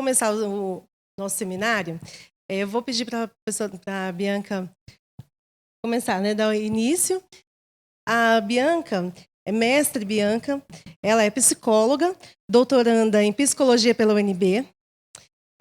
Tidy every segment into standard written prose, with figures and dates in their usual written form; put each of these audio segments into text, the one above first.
começar o nosso seminário, eu vou pedir para a Bianca começar, né, dar o início. A Bianca é mestre Bianca, ela é psicóloga, doutoranda em psicologia pela UNB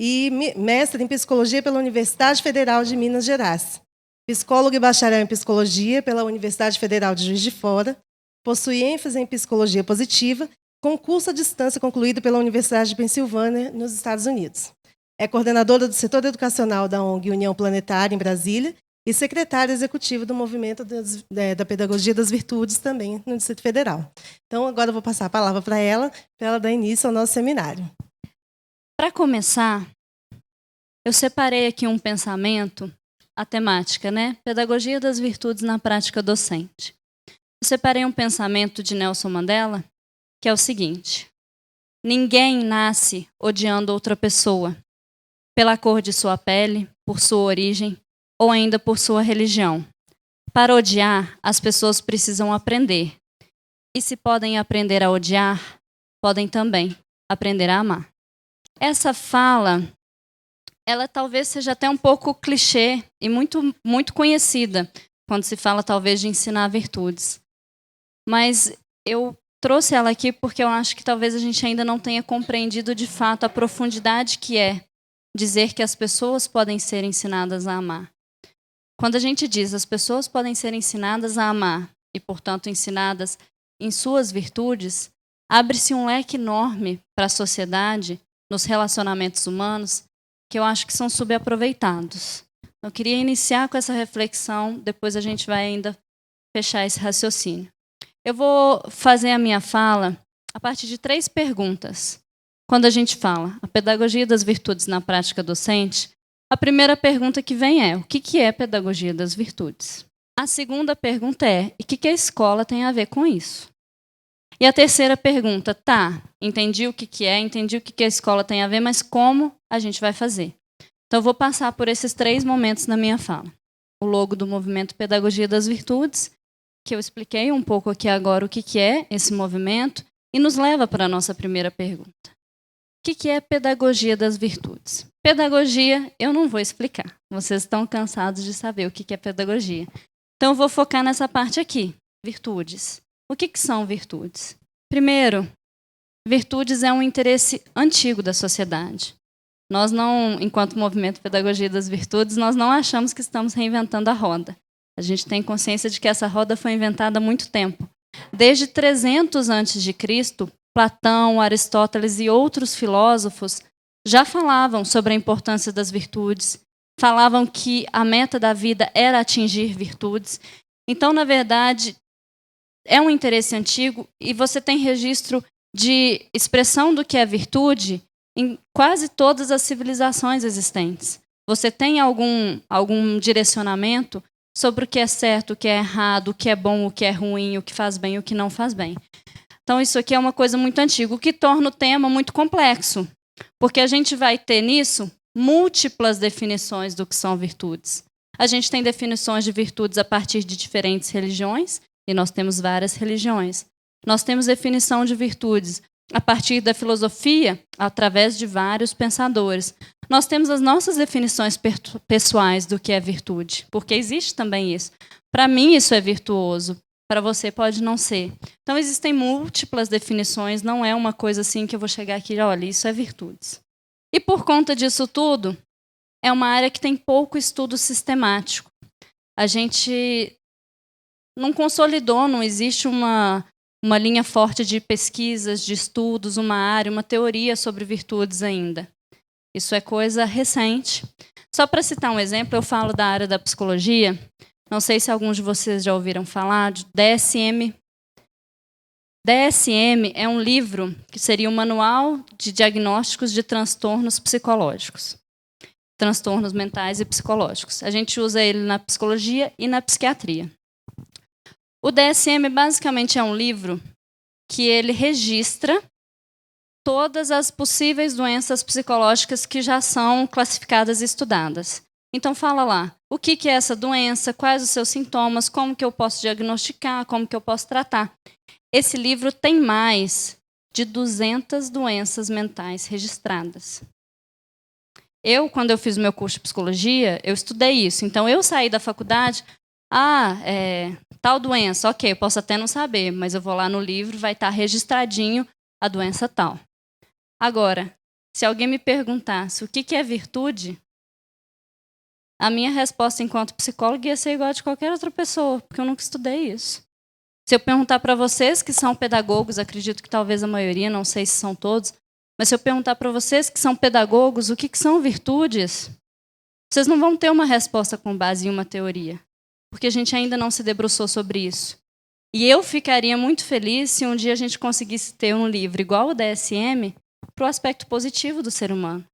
e mestre em psicologia pela Universidade Federal de Minas Gerais. Psicóloga e bacharel em psicologia pela Universidade Federal de Juiz de Fora, possui ênfase em psicologia positiva, com curso à distância concluído pela Universidade de Pensilvânia, nos Estados Unidos. É coordenadora do setor educacional da ONG União Planetária, em Brasília, e secretária executiva do Movimento da Pedagogia das Virtudes, também no Distrito Federal. Então, agora eu vou passar a palavra para ela dar início ao nosso seminário. Para começar, eu separei aqui um pensamento, a temática, né? Pedagogia das Virtudes na prática docente. Eu separei um pensamento de Nelson Mandela, que é o seguinte: ninguém nasce odiando outra pessoa, pela cor de sua pele, por sua origem, ou ainda por sua religião. Para odiar, as pessoas precisam aprender. E se podem aprender a odiar, podem também aprender a amar. Essa fala, ela talvez seja até um pouco clichê e muito conhecida, quando se fala talvez de ensinar virtudes. Mas eu trouxe ela aqui porque eu acho que talvez a gente ainda não tenha compreendido de fato a profundidade que é dizer que as pessoas podem ser ensinadas a amar. Quando a gente diz as pessoas podem ser ensinadas a amar e, portanto, ensinadas em suas virtudes, abre-se um leque enorme para a sociedade, nos relacionamentos humanos, que eu acho que são subaproveitados. Eu queria iniciar com essa reflexão, depois a gente vai ainda fechar esse raciocínio. Eu vou fazer a minha fala a partir de 3 perguntas. Quando a gente fala a pedagogia das virtudes na prática docente, a primeira pergunta que vem é: o que é pedagogia das virtudes? A segunda pergunta é: e o que a escola tem a ver com isso? E a terceira pergunta: tá, entendi o que é, entendi o que a escola tem a ver, mas como a gente vai fazer? Então, eu vou passar por esses 3 momentos na minha fala. O logo do movimento Pedagogia das Virtudes, que eu expliquei um pouco aqui agora o que é esse movimento, e nos leva para a nossa primeira pergunta. O que é pedagogia das virtudes? Pedagogia, eu não vou explicar. Vocês estão cansados de saber o que é pedagogia. Então, eu vou focar nessa parte aqui, virtudes. O que são virtudes? Primeiro, virtudes é um interesse antigo da sociedade. Nós não, enquanto movimento Pedagogia das Virtudes, nós não achamos que estamos reinventando a roda. A gente tem consciência de que essa roda foi inventada há muito tempo. Desde 300 a.C., Platão, Aristóteles e outros filósofos já falavam sobre a importância das virtudes, falavam que a meta da vida era atingir virtudes. Então, na verdade, é um interesse antigo e você tem registro de expressão do que é virtude em quase todas as civilizações existentes. Você tem algum direcionamento sobre o que é certo, o que é errado, o que é bom, o que é ruim, o que faz bem, o que não faz bem. Então, isso aqui é uma coisa muito antiga, o que torna o tema muito complexo, porque a gente vai ter nisso múltiplas definições do que são virtudes. A gente tem definições de virtudes a partir de diferentes religiões, e nós temos várias religiões. Nós temos definição de virtudes a partir da filosofia, através de vários pensadores. Nós temos as nossas definições pessoais do que é virtude, porque existe também isso. Para mim, isso é virtuoso. Para você pode não ser. Então, existem múltiplas definições, não é uma coisa assim que eu vou chegar aqui e olha, isso é virtudes. E por conta disso tudo, é uma área que tem pouco estudo sistemático. A gente não consolidou, não existe uma linha forte de pesquisas, de estudos, uma área, uma teoria sobre virtudes ainda. Isso é coisa recente. Só para citar um exemplo, eu falo da área da psicologia. Não sei se alguns de vocês já ouviram falar de DSM. DSM é um livro que seria um manual de diagnósticos de transtornos psicológicos. Transtornos mentais e psicológicos. A gente usa ele na psicologia e na psiquiatria. O DSM basicamente é um livro que ele registra todas as possíveis doenças psicológicas que já são classificadas e estudadas. Então, fala lá, o que é essa doença, quais os seus sintomas, como que eu posso diagnosticar, como que eu posso tratar. Esse livro tem mais de 200 doenças mentais registradas. Quando eu fiz o meu curso de psicologia, eu estudei isso. Então, eu saí da faculdade, tal doença, ok, eu posso até não saber, mas eu vou lá no livro, vai estar registradinho a doença tal. Agora, se alguém me perguntasse o que é virtude, a minha resposta enquanto psicóloga ia ser igual a de qualquer outra pessoa, porque eu nunca estudei isso. Se eu perguntar para vocês que são pedagogos, acredito que talvez a maioria, não sei se são todos, mas se eu perguntar para vocês que são pedagogos o que são virtudes, vocês não vão ter uma resposta com base em uma teoria, porque a gente ainda não se debruçou sobre isso. E eu ficaria muito feliz se um dia a gente conseguisse ter um livro igual o DSM para o aspecto positivo do ser humano.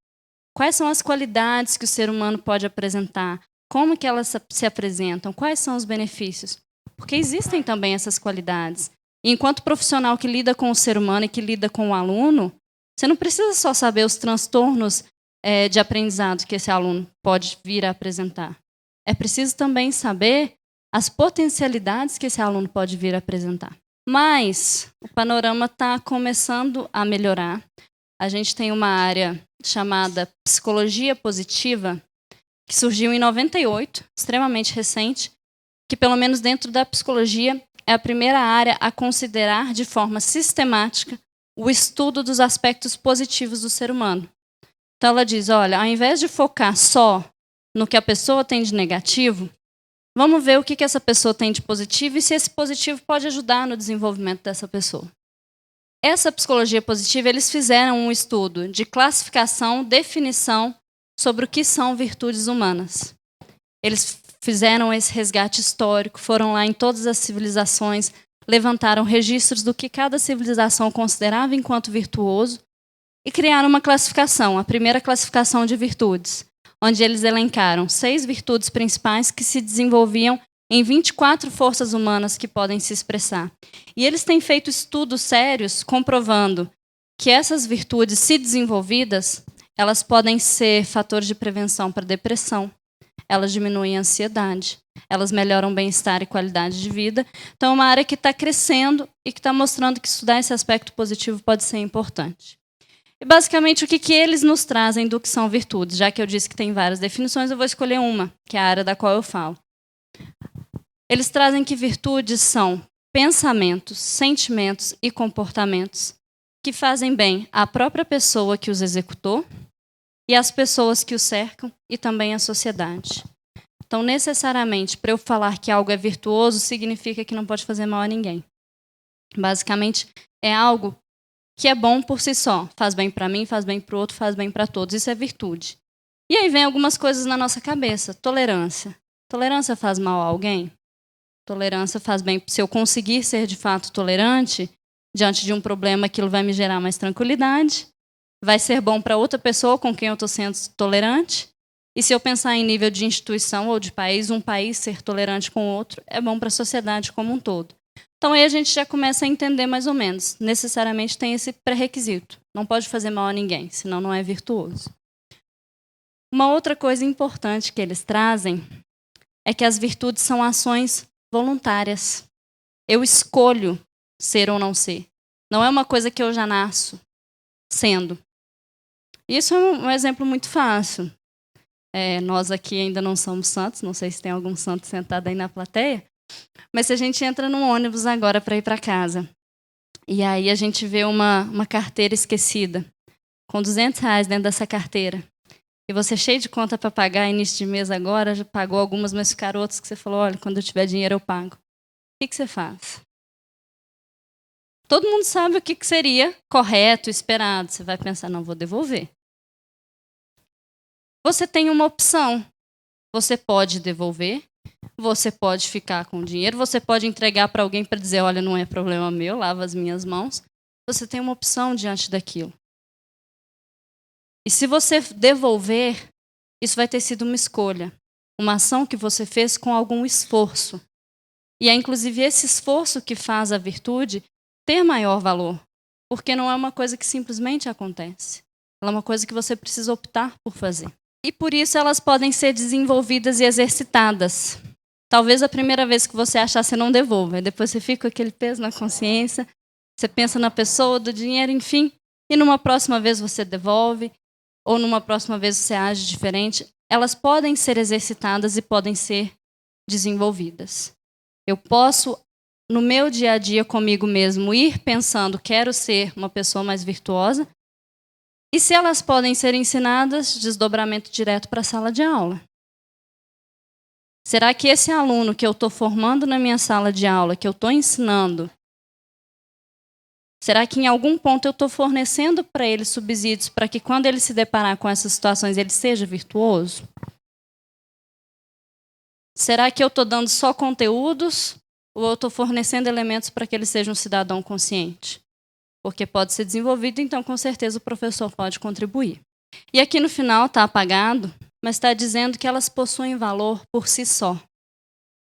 Quais são as qualidades que o ser humano pode apresentar? Como que elas se apresentam? Quais são os benefícios? Porque existem também essas qualidades. E enquanto profissional que lida com o ser humano e que lida com o aluno, você não precisa só saber os transtornos de aprendizado que esse aluno pode vir a apresentar. É preciso também saber as potencialidades que esse aluno pode vir a apresentar. Mas o panorama está começando a melhorar. A gente tem uma área chamada psicologia positiva, que surgiu em 98, extremamente recente, que pelo menos dentro da psicologia é a primeira área a considerar de forma sistemática o estudo dos aspectos positivos do ser humano. Então ela diz, olha, ao invés de focar só no que a pessoa tem de negativo, vamos ver o que essa pessoa tem de positivo e se esse positivo pode ajudar no desenvolvimento dessa pessoa. Essa psicologia positiva, eles fizeram um estudo de classificação, definição sobre o que são virtudes humanas. Eles fizeram esse resgate histórico, foram lá em todas as civilizações, levantaram registros do que cada civilização considerava enquanto virtuoso e criaram uma classificação, a primeira classificação de virtudes, onde eles elencaram 6 virtudes principais que se desenvolviam em 24 forças humanas que podem se expressar. E eles têm feito estudos sérios comprovando que essas virtudes, se desenvolvidas, elas podem ser fatores de prevenção para depressão, elas diminuem a ansiedade, elas melhoram o bem-estar e qualidade de vida. Então, é uma área que está crescendo e que está mostrando que estudar esse aspecto positivo pode ser importante. E, basicamente, o que eles nos trazem do que são virtudes? Já que eu disse que tem várias definições, eu vou escolher uma, que é a área da qual eu falo. Eles trazem que virtudes são pensamentos, sentimentos e comportamentos que fazem bem à própria pessoa que os executou e às pessoas que o cercam e também à sociedade. Então, necessariamente, para eu falar que algo é virtuoso, significa que não pode fazer mal a ninguém. Basicamente, é algo que é bom por si só. Faz bem para mim, faz bem para o outro, faz bem para todos. Isso é virtude. E aí vem algumas coisas na nossa cabeça. Tolerância. Tolerância faz mal a alguém? Tolerância faz bem. Se eu conseguir ser de fato tolerante, diante de um problema, aquilo vai me gerar mais tranquilidade. Vai ser bom para outra pessoa com quem eu estou sendo tolerante. E se eu pensar em nível de instituição ou de país, um país ser tolerante com o outro é bom para a sociedade como um todo. Então aí a gente já começa a entender mais ou menos. Necessariamente tem esse pré-requisito. Não pode fazer mal a ninguém, senão não é virtuoso. Uma outra coisa importante que eles trazem é que as virtudes são ações voluntárias. Eu escolho ser ou não ser. Não é uma coisa que eu já nasço sendo. Isso é um exemplo muito fácil. Nós aqui ainda não somos santos, não sei se tem algum santo sentado aí na plateia, mas se a gente entra num ônibus agora para ir para casa, e aí a gente vê uma carteira esquecida, com R$200 dentro dessa carteira, e você cheio de conta para pagar, início de mês agora, já pagou algumas, mas ficaram outras que você falou, olha, quando eu tiver dinheiro eu pago. O que você faz? Todo mundo sabe o que seria correto, esperado. Você vai pensar, não, vou devolver. Você tem uma opção. Você pode devolver, você pode ficar com o dinheiro, você pode entregar para alguém para dizer, olha, não é problema meu, lava as minhas mãos. Você tem uma opção diante daquilo. E se você devolver, isso vai ter sido uma escolha, uma ação que você fez com algum esforço. E é inclusive esse esforço que faz a virtude ter maior valor, porque não é uma coisa que simplesmente acontece. Ela é uma coisa que você precisa optar por fazer. E por isso elas podem ser desenvolvidas e exercitadas. Talvez a primeira vez que você achar, você não devolva. Depois você fica com aquele peso na consciência, você pensa na pessoa, do dinheiro, enfim. E numa próxima vez você devolve. ou numa próxima vez você age diferente, elas podem ser exercitadas e podem ser desenvolvidas. Eu posso, no meu dia a dia comigo mesmo, ir pensando, quero ser uma pessoa mais virtuosa, e se elas podem ser ensinadas, desdobramento direto para a sala de aula. Será que esse aluno que eu estou formando na minha sala de aula, que eu estou ensinando, será que em algum ponto eu estou fornecendo para ele subsídios para que quando ele se deparar com essas situações ele seja virtuoso? Será que eu estou dando só conteúdos ou eu estou fornecendo elementos para que ele seja um cidadão consciente? Porque pode ser desenvolvido, então com certeza o professor pode contribuir. E aqui no final está apagado, mas está dizendo que elas possuem valor por si só.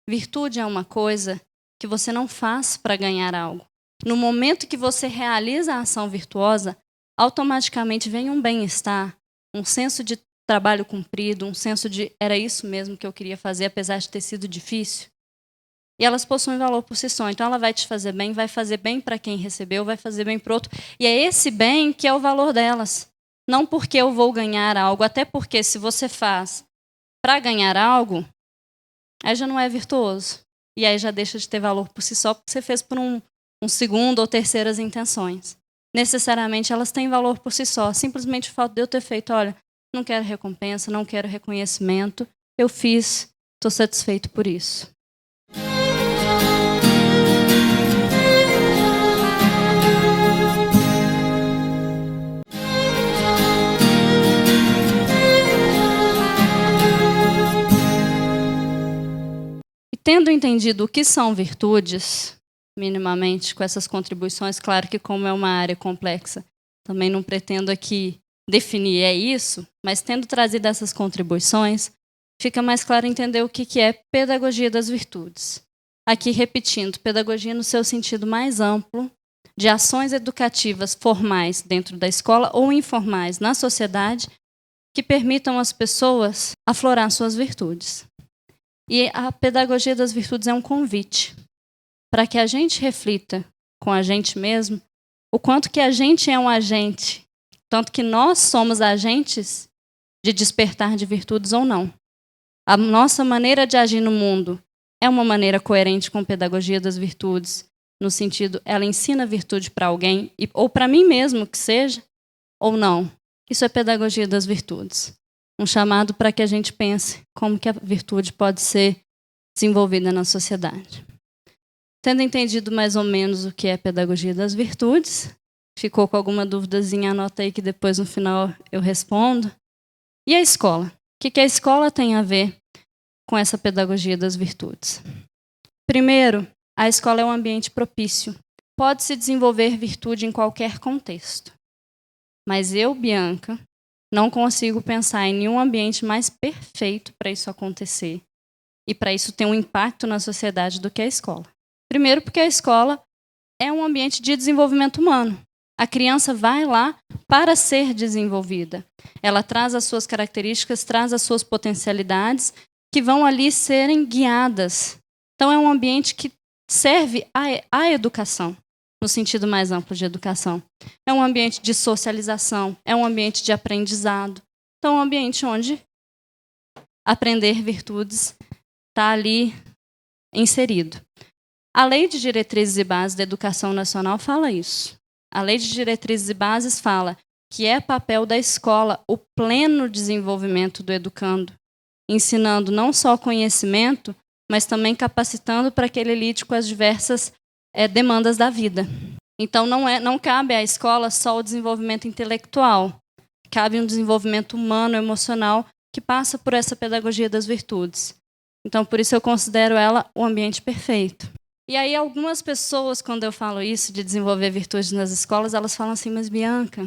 Virtude é uma coisa que você não faz para ganhar algo. No momento que você realiza a ação virtuosa, automaticamente vem um bem-estar, um senso de trabalho cumprido, um senso de era isso mesmo que eu queria fazer, apesar de ter sido difícil. E elas possuem valor por si só. Então ela vai te fazer bem, vai fazer bem para quem recebeu, vai fazer bem para o outro. E é esse bem que é o valor delas. Não porque eu vou ganhar algo, até porque se você faz para ganhar algo, aí já não é virtuoso. E aí já deixa de ter valor por si só, porque você fez por um segundo ou terceiras intenções. Necessariamente elas têm valor por si só. Simplesmente o fato de eu ter feito, olha, não quero recompensa, não quero reconhecimento, eu fiz, estou satisfeito por isso. E tendo entendido o que são virtudes, minimamente, com essas contribuições, claro que como é uma área complexa, também não pretendo aqui definir é isso, mas tendo trazido essas contribuições, fica mais claro entender o que é pedagogia das virtudes. Aqui, repetindo, pedagogia no seu sentido mais amplo, de ações educativas formais dentro da escola ou informais na sociedade, que permitam às pessoas aflorar suas virtudes. E a pedagogia das virtudes é um convite para que a gente reflita com a gente mesmo o quanto que a gente é um agente, tanto que nós somos agentes de despertar de virtudes ou não. A nossa maneira de agir no mundo é uma maneira coerente com a pedagogia das virtudes, no sentido, ela ensina virtude para alguém, ou para mim mesmo que seja, ou não. Isso é pedagogia das virtudes. Um chamado para que a gente pense como que a virtude pode ser desenvolvida na sociedade. Tendo entendido mais ou menos o que é pedagogia das virtudes, ficou com alguma duvidazinha, anota aí que depois no final eu respondo. E a escola? O que a escola tem a ver com essa pedagogia das virtudes? Primeiro, a escola é um ambiente propício. Pode-se desenvolver virtude em qualquer contexto. Mas eu, Bianca, não consigo pensar em nenhum ambiente mais perfeito para isso acontecer e para isso ter um impacto na sociedade do que a escola. Primeiro, porque a escola é um ambiente de desenvolvimento humano. A criança vai lá para ser desenvolvida. Ela traz as suas características, traz as suas potencialidades que vão ali serem guiadas. Então, é um ambiente que serve à educação, no sentido mais amplo de educação. É um ambiente de socialização, é um ambiente de aprendizado. Então, é um ambiente onde aprender virtudes está ali inserido. A Lei de Diretrizes e Bases da Educação Nacional fala isso. A Lei de Diretrizes e Bases fala que é papel da escola o pleno desenvolvimento do educando, ensinando não só conhecimento, mas também capacitando para que ele lide com as diversas demandas da vida. Então, não cabe à escola só o desenvolvimento intelectual, cabe um desenvolvimento humano, emocional, que passa por essa pedagogia das virtudes. Então, por isso eu considero ela o ambiente perfeito. E aí, algumas pessoas, quando eu falo isso, de desenvolver virtudes nas escolas, elas falam assim, mas Bianca,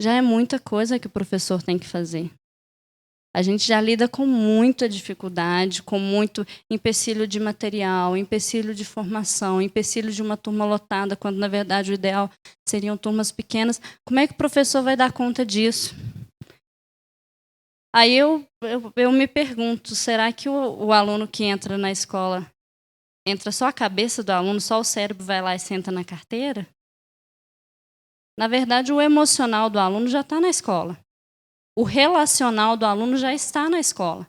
já é muita coisa que o professor tem que fazer. A gente já lida com muita dificuldade, com muito empecilho de material, empecilho de formação, empecilho de uma turma lotada, quando, na verdade, o ideal seriam turmas pequenas. Como é que o professor vai dar conta disso? Aí eu me pergunto, será que o aluno que entra na escola, entra só a cabeça do aluno, só o cérebro vai lá e senta na carteira? Na verdade, o emocional do aluno já está na escola. O relacional do aluno já está na escola.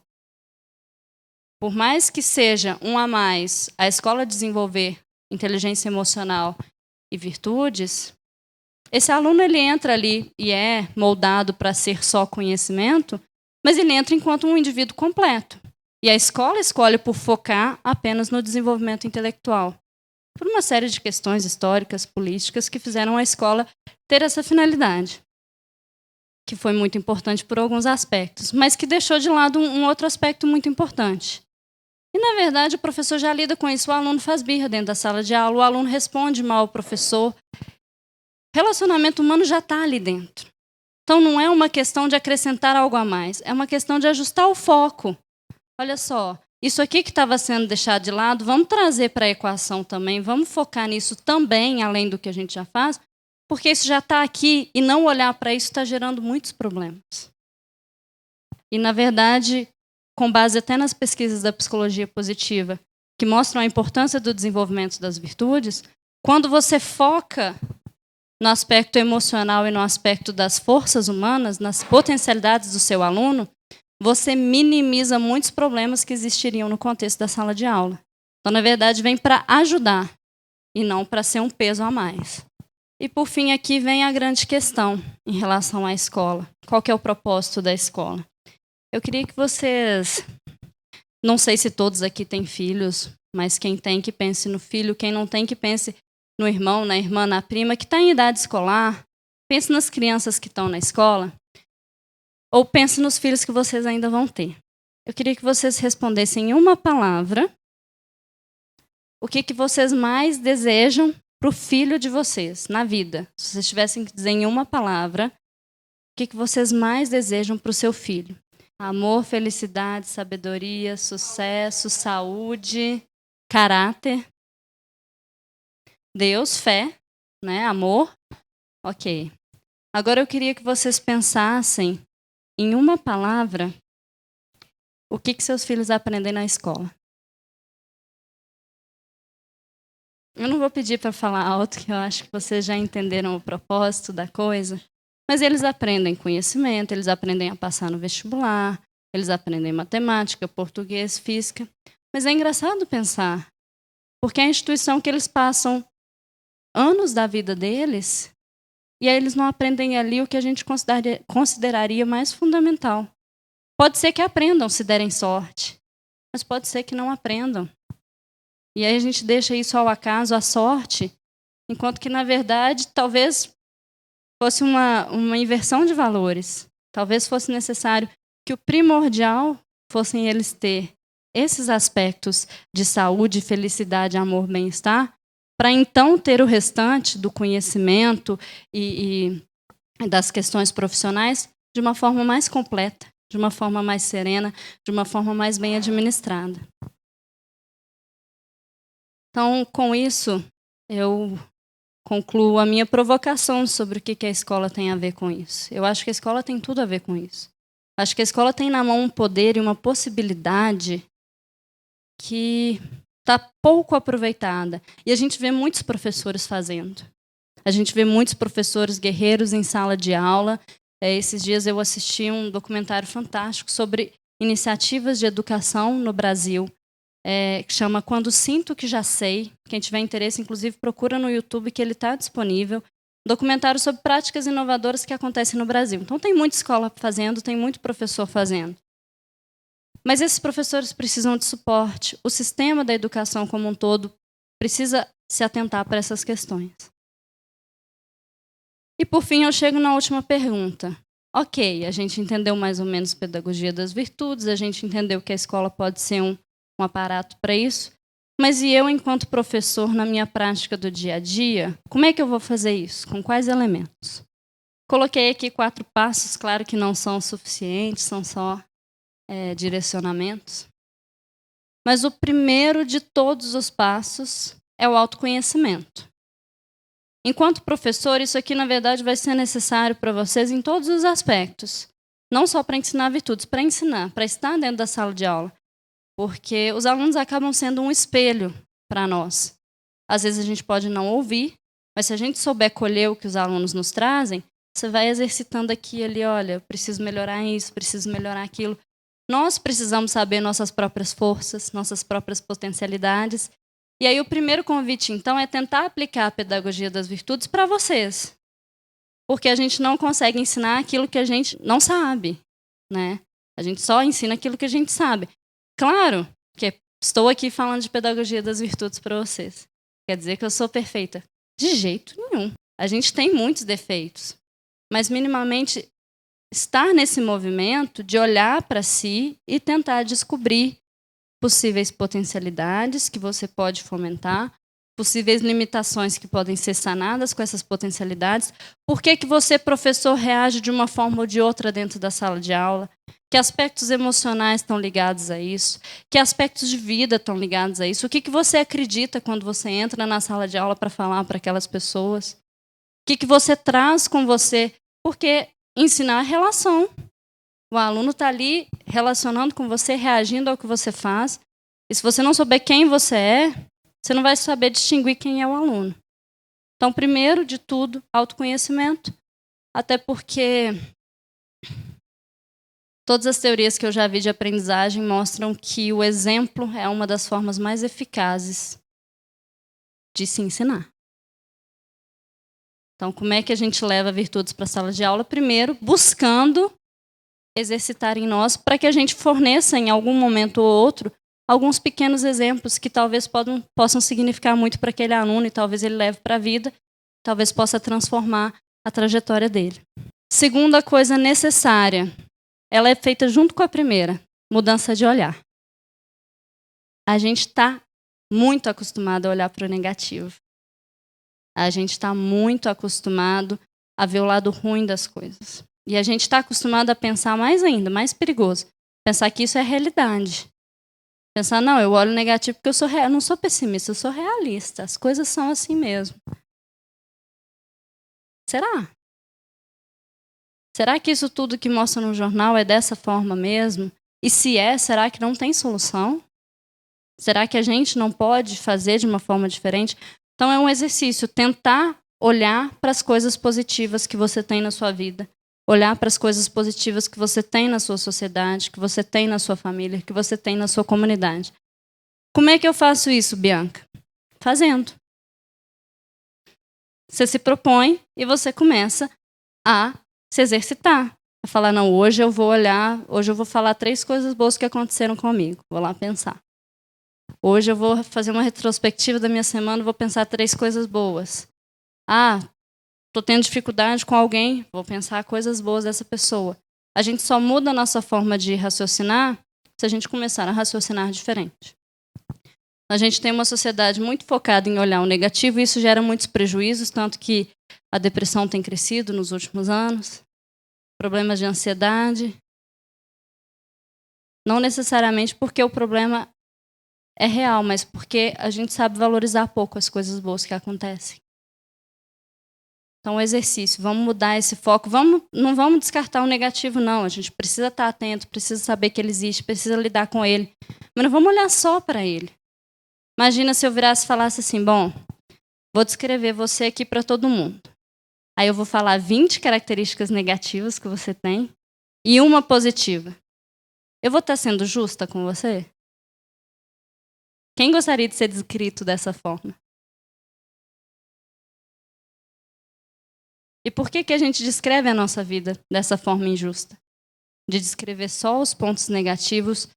Por mais que seja um a mais a escola desenvolver inteligência emocional e virtudes, esse aluno ele entra ali e é moldado para ser só conhecimento, mas ele entra enquanto um indivíduo completo. E a escola escolhe por focar apenas no desenvolvimento intelectual, por uma série de questões históricas, políticas, que fizeram a escola ter essa finalidade, que foi muito importante por alguns aspectos, mas que deixou de lado um outro aspecto muito importante. E, na verdade, o professor já lida com isso, o aluno faz birra dentro da sala de aula, o aluno responde mal ao professor. Relacionamento humano já está ali dentro. Então, não é uma questão de acrescentar algo a mais, é uma questão de ajustar o foco. Olha só, isso aqui que estava sendo deixado de lado, vamos trazer para a equação também, vamos focar nisso também, além do que a gente já faz, porque isso já está aqui e não olhar para isso está gerando muitos problemas. E, na verdade, com base até nas pesquisas da psicologia positiva, que mostram a importância do desenvolvimento das virtudes, quando você foca no aspecto emocional e no aspecto das forças humanas, nas potencialidades do seu aluno, você minimiza muitos problemas que existiriam no contexto da sala de aula. Então, na verdade, vem para ajudar e não para ser um peso a mais. E, por fim, aqui vem a grande questão em relação à escola. Qual que é o propósito da escola? Eu queria que vocês, não sei se todos aqui têm filhos, mas quem tem que pense no filho, quem não tem que pense no irmão, na irmã, na prima, que está em idade escolar, pense nas crianças que estão na escola, ou pense nos filhos que vocês ainda vão ter. Eu queria que vocês respondessem em uma palavra o que vocês mais desejam para o filho de vocês, na vida. Se vocês tivessem que dizer em uma palavra, o que vocês mais desejam para o seu filho. Amor, felicidade, sabedoria, sucesso, saúde, caráter. Deus, fé, né? Amor. Ok. Agora eu queria que vocês pensassem em uma palavra o que seus filhos aprendem na escola. Eu não vou pedir para falar alto, que eu acho que vocês já entenderam o propósito da coisa, mas eles aprendem conhecimento, eles aprendem a passar no vestibular, eles aprendem matemática, português, física. Mas é engraçado pensar, porque é a instituição que eles passam anos da vida deles, e aí eles não aprendem ali o que a gente consideraria mais fundamental. Pode ser que aprendam se derem sorte, mas pode ser que não aprendam. E aí a gente deixa isso ao acaso, à sorte, enquanto que, na verdade, talvez fosse uma inversão de valores. Talvez fosse necessário que o primordial fossem eles ter esses aspectos de saúde, felicidade, amor, bem-estar, para então ter o restante do conhecimento e das questões profissionais de uma forma mais completa, de uma forma mais serena, de uma forma mais bem administrada. Então, com isso, eu concluo a minha provocação sobre o que a escola tem a ver com isso. Eu acho que a escola tem tudo a ver com isso. Acho que a escola tem na mão um poder e uma possibilidade que está pouco aproveitada. E a gente vê muitos professores fazendo. A gente vê muitos professores guerreiros em sala de aula. Esses dias eu assisti um documentário fantástico sobre iniciativas de educação no Brasil, que chama Quando Sinto Que Já Sei. Quem tiver interesse, inclusive, procura no YouTube, que ele está disponível. Documentário sobre práticas inovadoras que acontecem no Brasil. Então, tem muita escola fazendo, tem muito professor fazendo. Mas esses professores precisam de suporte. O sistema da educação como um todo precisa se atentar para essas questões. E, por fim, eu chego na última pergunta. Ok, a gente entendeu mais ou menos pedagogia das virtudes, a gente entendeu que a escola pode ser um aparato para isso, mas e eu, enquanto professor, na minha prática do dia a dia, como é que eu vou fazer isso? Com quais elementos? Coloquei aqui 4 passos, claro que não são suficientes, são só direcionamentos. Mas o primeiro de todos os passos é o autoconhecimento. Enquanto professor, isso aqui, na verdade, vai ser necessário para vocês em todos os aspectos. Não só para ensinar virtudes, para ensinar, para estar dentro da sala de aula. Porque os alunos acabam sendo um espelho para nós. Às vezes a gente pode não ouvir, Mas se a gente souber colher o que os alunos nos trazem, você vai exercitando aqui e ali, olha, preciso melhorar isso, preciso melhorar aquilo. Nós precisamos saber nossas próprias forças, nossas próprias potencialidades. E aí o primeiro convite, então, é tentar aplicar a pedagogia das virtudes para vocês. Porque a gente não consegue ensinar aquilo que a gente não sabe, né? A gente só ensina aquilo que a gente sabe. Claro que estou aqui falando de pedagogia das virtudes para vocês. Quer dizer que eu sou perfeita? De jeito nenhum. A gente tem muitos defeitos. Mas, minimamente, estar nesse movimento de olhar para si e tentar descobrir possíveis potencialidades que você pode fomentar, possíveis limitações que podem ser sanadas com essas potencialidades. Por que você, professor, reage de uma forma ou de outra dentro da sala de aula? Que aspectos emocionais estão ligados a isso? Que aspectos de vida estão ligados a isso? O que você acredita quando você entra na sala de aula para falar para aquelas pessoas? O que você traz com você? Porque ensinar é relação. O aluno está ali relacionando com você, reagindo ao que você faz. E se você não souber quem você é, você não vai saber distinguir quem é o aluno. Então, primeiro de tudo, autoconhecimento. Até porque todas as teorias que eu já vi de aprendizagem mostram que o exemplo é uma das formas mais eficazes de se ensinar. Então, como é que a gente leva virtudes para a sala de aula? Primeiro, buscando exercitar em nós para que a gente forneça em algum momento ou outro alguns pequenos exemplos que talvez possam significar muito para aquele aluno e talvez ele leve para a vida, talvez possa transformar a trajetória dele. Segunda coisa necessária, ela é feita junto com a primeira, mudança de olhar. A gente está muito acostumado a olhar para o negativo. A gente está muito acostumado a ver o lado ruim das coisas. E a gente está acostumado a pensar mais ainda, mais perigoso, pensar que isso é realidade. Pensar, não, eu olho negativo porque eu não sou pessimista, eu sou realista. As coisas são assim mesmo. Será? Será que isso tudo que mostra no jornal é dessa forma mesmo? E se é, será que não tem solução? Será que a gente não pode fazer de uma forma diferente? Então é um exercício, tentar olhar para as coisas positivas que você tem na sua vida. Olhar para as coisas positivas que você tem na sua sociedade, que você tem na sua família, que você tem na sua comunidade. Como é que eu faço isso, Bianca? Fazendo. Você se propõe e você começa a se exercitar. A falar, não, hoje eu vou olhar, hoje eu vou falar 3 coisas boas que aconteceram comigo. Vou lá pensar. Hoje eu vou fazer uma retrospectiva da minha semana, vou pensar 3 coisas boas. Estou tendo dificuldade com alguém, vou pensar coisas boas dessa pessoa. A gente só muda a nossa forma de raciocinar se a gente começar a raciocinar diferente. A gente tem uma sociedade muito focada em olhar o negativo e isso gera muitos prejuízos, tanto que a depressão tem crescido nos últimos anos, problemas de ansiedade. Não necessariamente porque o problema é real, mas porque a gente sabe valorizar pouco as coisas boas que acontecem. Então, o exercício, vamos mudar esse foco. Não vamos descartar o negativo, não. A gente precisa estar atento, precisa saber que ele existe, precisa lidar com ele. Mas não vamos olhar só para ele. Imagina se eu virasse e falasse assim, bom, vou descrever você aqui para todo mundo. Aí eu vou falar 20 características negativas que você tem e uma positiva. Eu vou estar sendo justa com você? Quem gostaria de ser descrito dessa forma? E por que a gente descreve a nossa vida dessa forma injusta? De descrever só os pontos negativos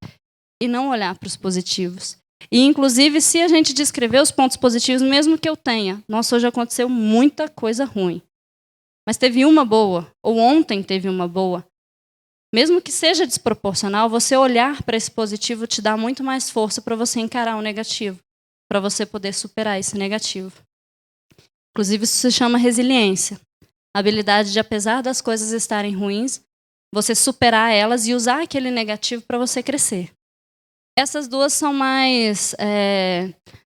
e não olhar para os positivos. E, inclusive, se a gente descrever os pontos positivos, mesmo que eu tenha, nossa, hoje aconteceu muita coisa ruim. Mas teve uma boa, ou ontem teve uma boa. Mesmo que seja desproporcional, você olhar para esse positivo te dá muito mais força para você encarar o negativo, para você poder superar esse negativo. Inclusive, isso se chama resiliência. A habilidade de, apesar das coisas estarem ruins, você superar elas e usar aquele negativo para você crescer. Essas duas são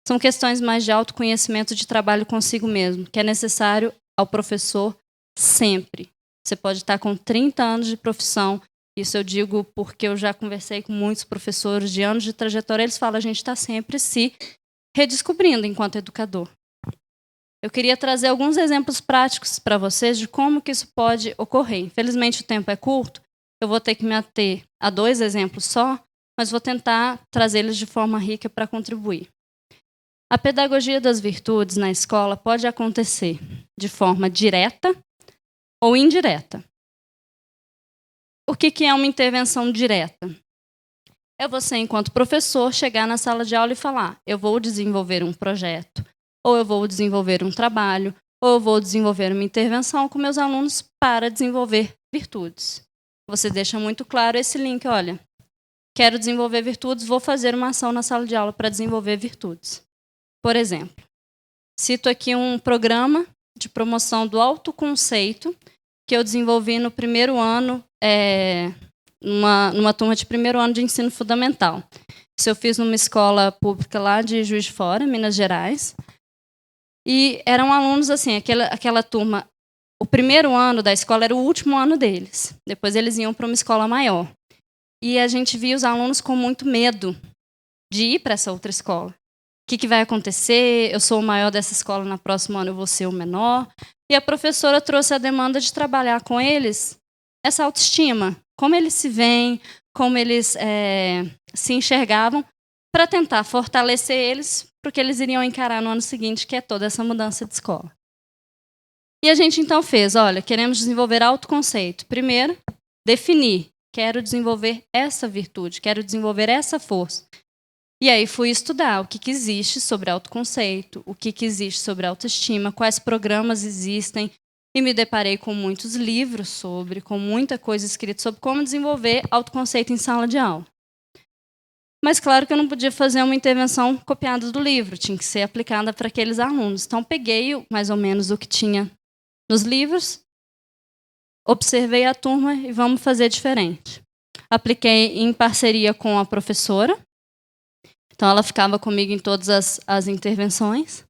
são questões mais de autoconhecimento, de trabalho consigo mesmo, que é necessário ao professor sempre. Você pode estar com 30 anos de profissão, isso eu digo porque eu já conversei com muitos professores de anos de trajetória, eles falam, a gente está sempre se redescobrindo enquanto educador. eu queria trazer alguns exemplos práticos para vocês de como que isso pode ocorrer. Infelizmente, o tempo é curto, eu vou ter que me ater a 2 exemplos só, mas vou tentar trazê-los de forma rica para contribuir. A pedagogia das virtudes na escola pode acontecer de forma direta ou indireta. O que é uma intervenção direta? É você, enquanto professor, chegar na sala de aula e falar: eu vou desenvolver um projeto, ou eu vou desenvolver um trabalho, ou eu vou desenvolver uma intervenção com meus alunos para desenvolver virtudes. Você deixa muito claro esse link: olha, quero desenvolver virtudes, vou fazer uma ação na sala de aula para desenvolver virtudes. Por exemplo, cito aqui um programa de promoção do autoconceito que eu desenvolvi no primeiro ano, numa turma de primeiro ano de ensino fundamental. Isso eu fiz numa escola pública lá de Juiz de Fora, Minas Gerais. E eram alunos, assim, aquela turma, o primeiro ano da escola era o último ano deles. Depois eles iam para uma escola maior. E a gente via os alunos com muito medo de ir para essa outra escola. O que vai acontecer? Eu sou o maior dessa escola, no próximo ano eu vou ser o menor. E a professora trouxe a demanda de trabalhar com eles essa autoestima, como eles se veem, como eles se enxergavam, para tentar fortalecer eles para o que eles iriam encarar no ano seguinte, que é toda essa mudança de escola. E a gente então fez, olha, queremos desenvolver autoconceito. Primeiro, definir, quero desenvolver essa virtude, quero desenvolver essa força. E aí fui estudar o que existe sobre autoconceito, o que existe sobre autoestima, quais programas existem, e me deparei com muitos livros com muita coisa escrita sobre como desenvolver autoconceito em sala de aula. Mas claro que eu não podia fazer uma intervenção copiada do livro, tinha que ser aplicada para aqueles alunos. Então peguei mais ou menos o que tinha nos livros, observei a turma e vamos fazer diferente. Apliquei em parceria com a professora, então ela ficava comigo em todas as intervenções.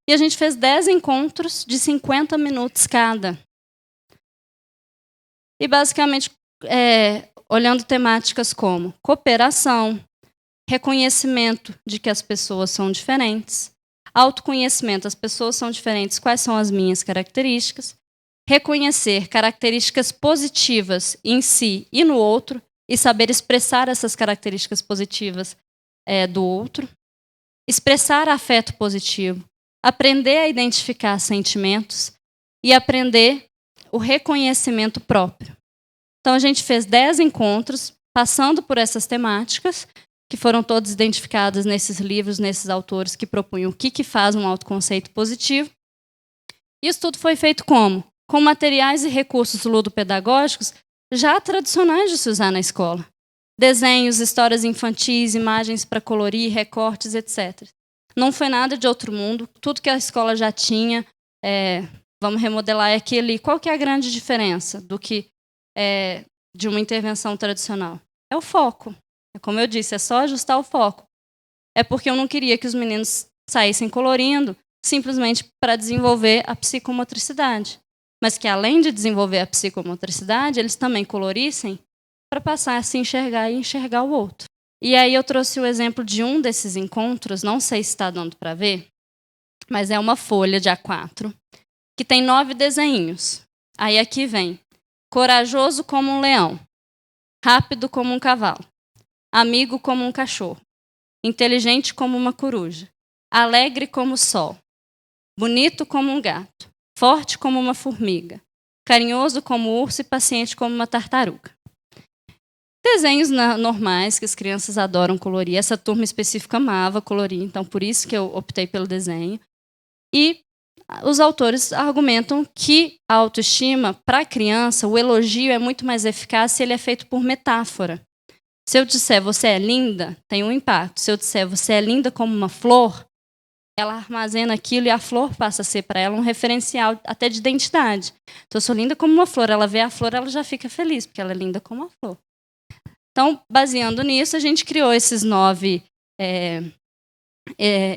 E a gente fez 10 encontros de 50 minutos cada. E basicamente olhando temáticas como cooperação, reconhecimento de que as pessoas são diferentes, autoconhecimento, as pessoas são diferentes, quais são as minhas características, reconhecer características positivas em si e no outro, e saber expressar essas características positivas do outro, expressar afeto positivo, aprender a identificar sentimentos e aprender o reconhecimento próprio. Então, a gente fez 10 encontros, passando por essas temáticas, que foram todas identificadas nesses livros, nesses autores que propunham o que faz um autoconceito positivo. E isso tudo foi feito como? Com materiais e recursos ludopedagógicos já tradicionais de se usar na escola. Desenhos, histórias infantis, imagens para colorir, recortes, etc. Não foi nada de outro mundo, tudo que a escola já tinha, vamos remodelar aqui ali. Qual que é a grande diferença do que de uma intervenção tradicional? É o foco. Como eu disse, é só ajustar o foco. É porque eu não queria que os meninos saíssem colorindo simplesmente para desenvolver a psicomotricidade. Mas que, além de desenvolver a psicomotricidade, eles também colorissem para passar a se enxergar e enxergar o outro. E aí eu trouxe o exemplo de um desses encontros, não sei se está dando para ver, mas é uma folha de A4, que tem 9 desenhos. Aí aqui vem: corajoso como um leão, rápido como um cavalo, amigo como um cachorro, inteligente como uma coruja, alegre como o sol, bonito como um gato, forte como uma formiga, carinhoso como um urso e paciente como uma tartaruga. Desenhos normais que as crianças adoram colorir. Essa turma específica amava colorir, então por isso que eu optei pelo desenho. E os autores argumentam que a autoestima, para a criança, o elogio é muito mais eficaz se ele é feito por metáfora. Se eu disser você é linda, tem um impacto. Se eu disser você é linda como uma flor, ela armazena aquilo e a flor passa a ser para ela um referencial até de identidade. Então, eu sou linda como uma flor. Ela vê a flor, ela já fica feliz, porque ela é linda como uma flor. Então, baseando nisso, a gente criou esses 9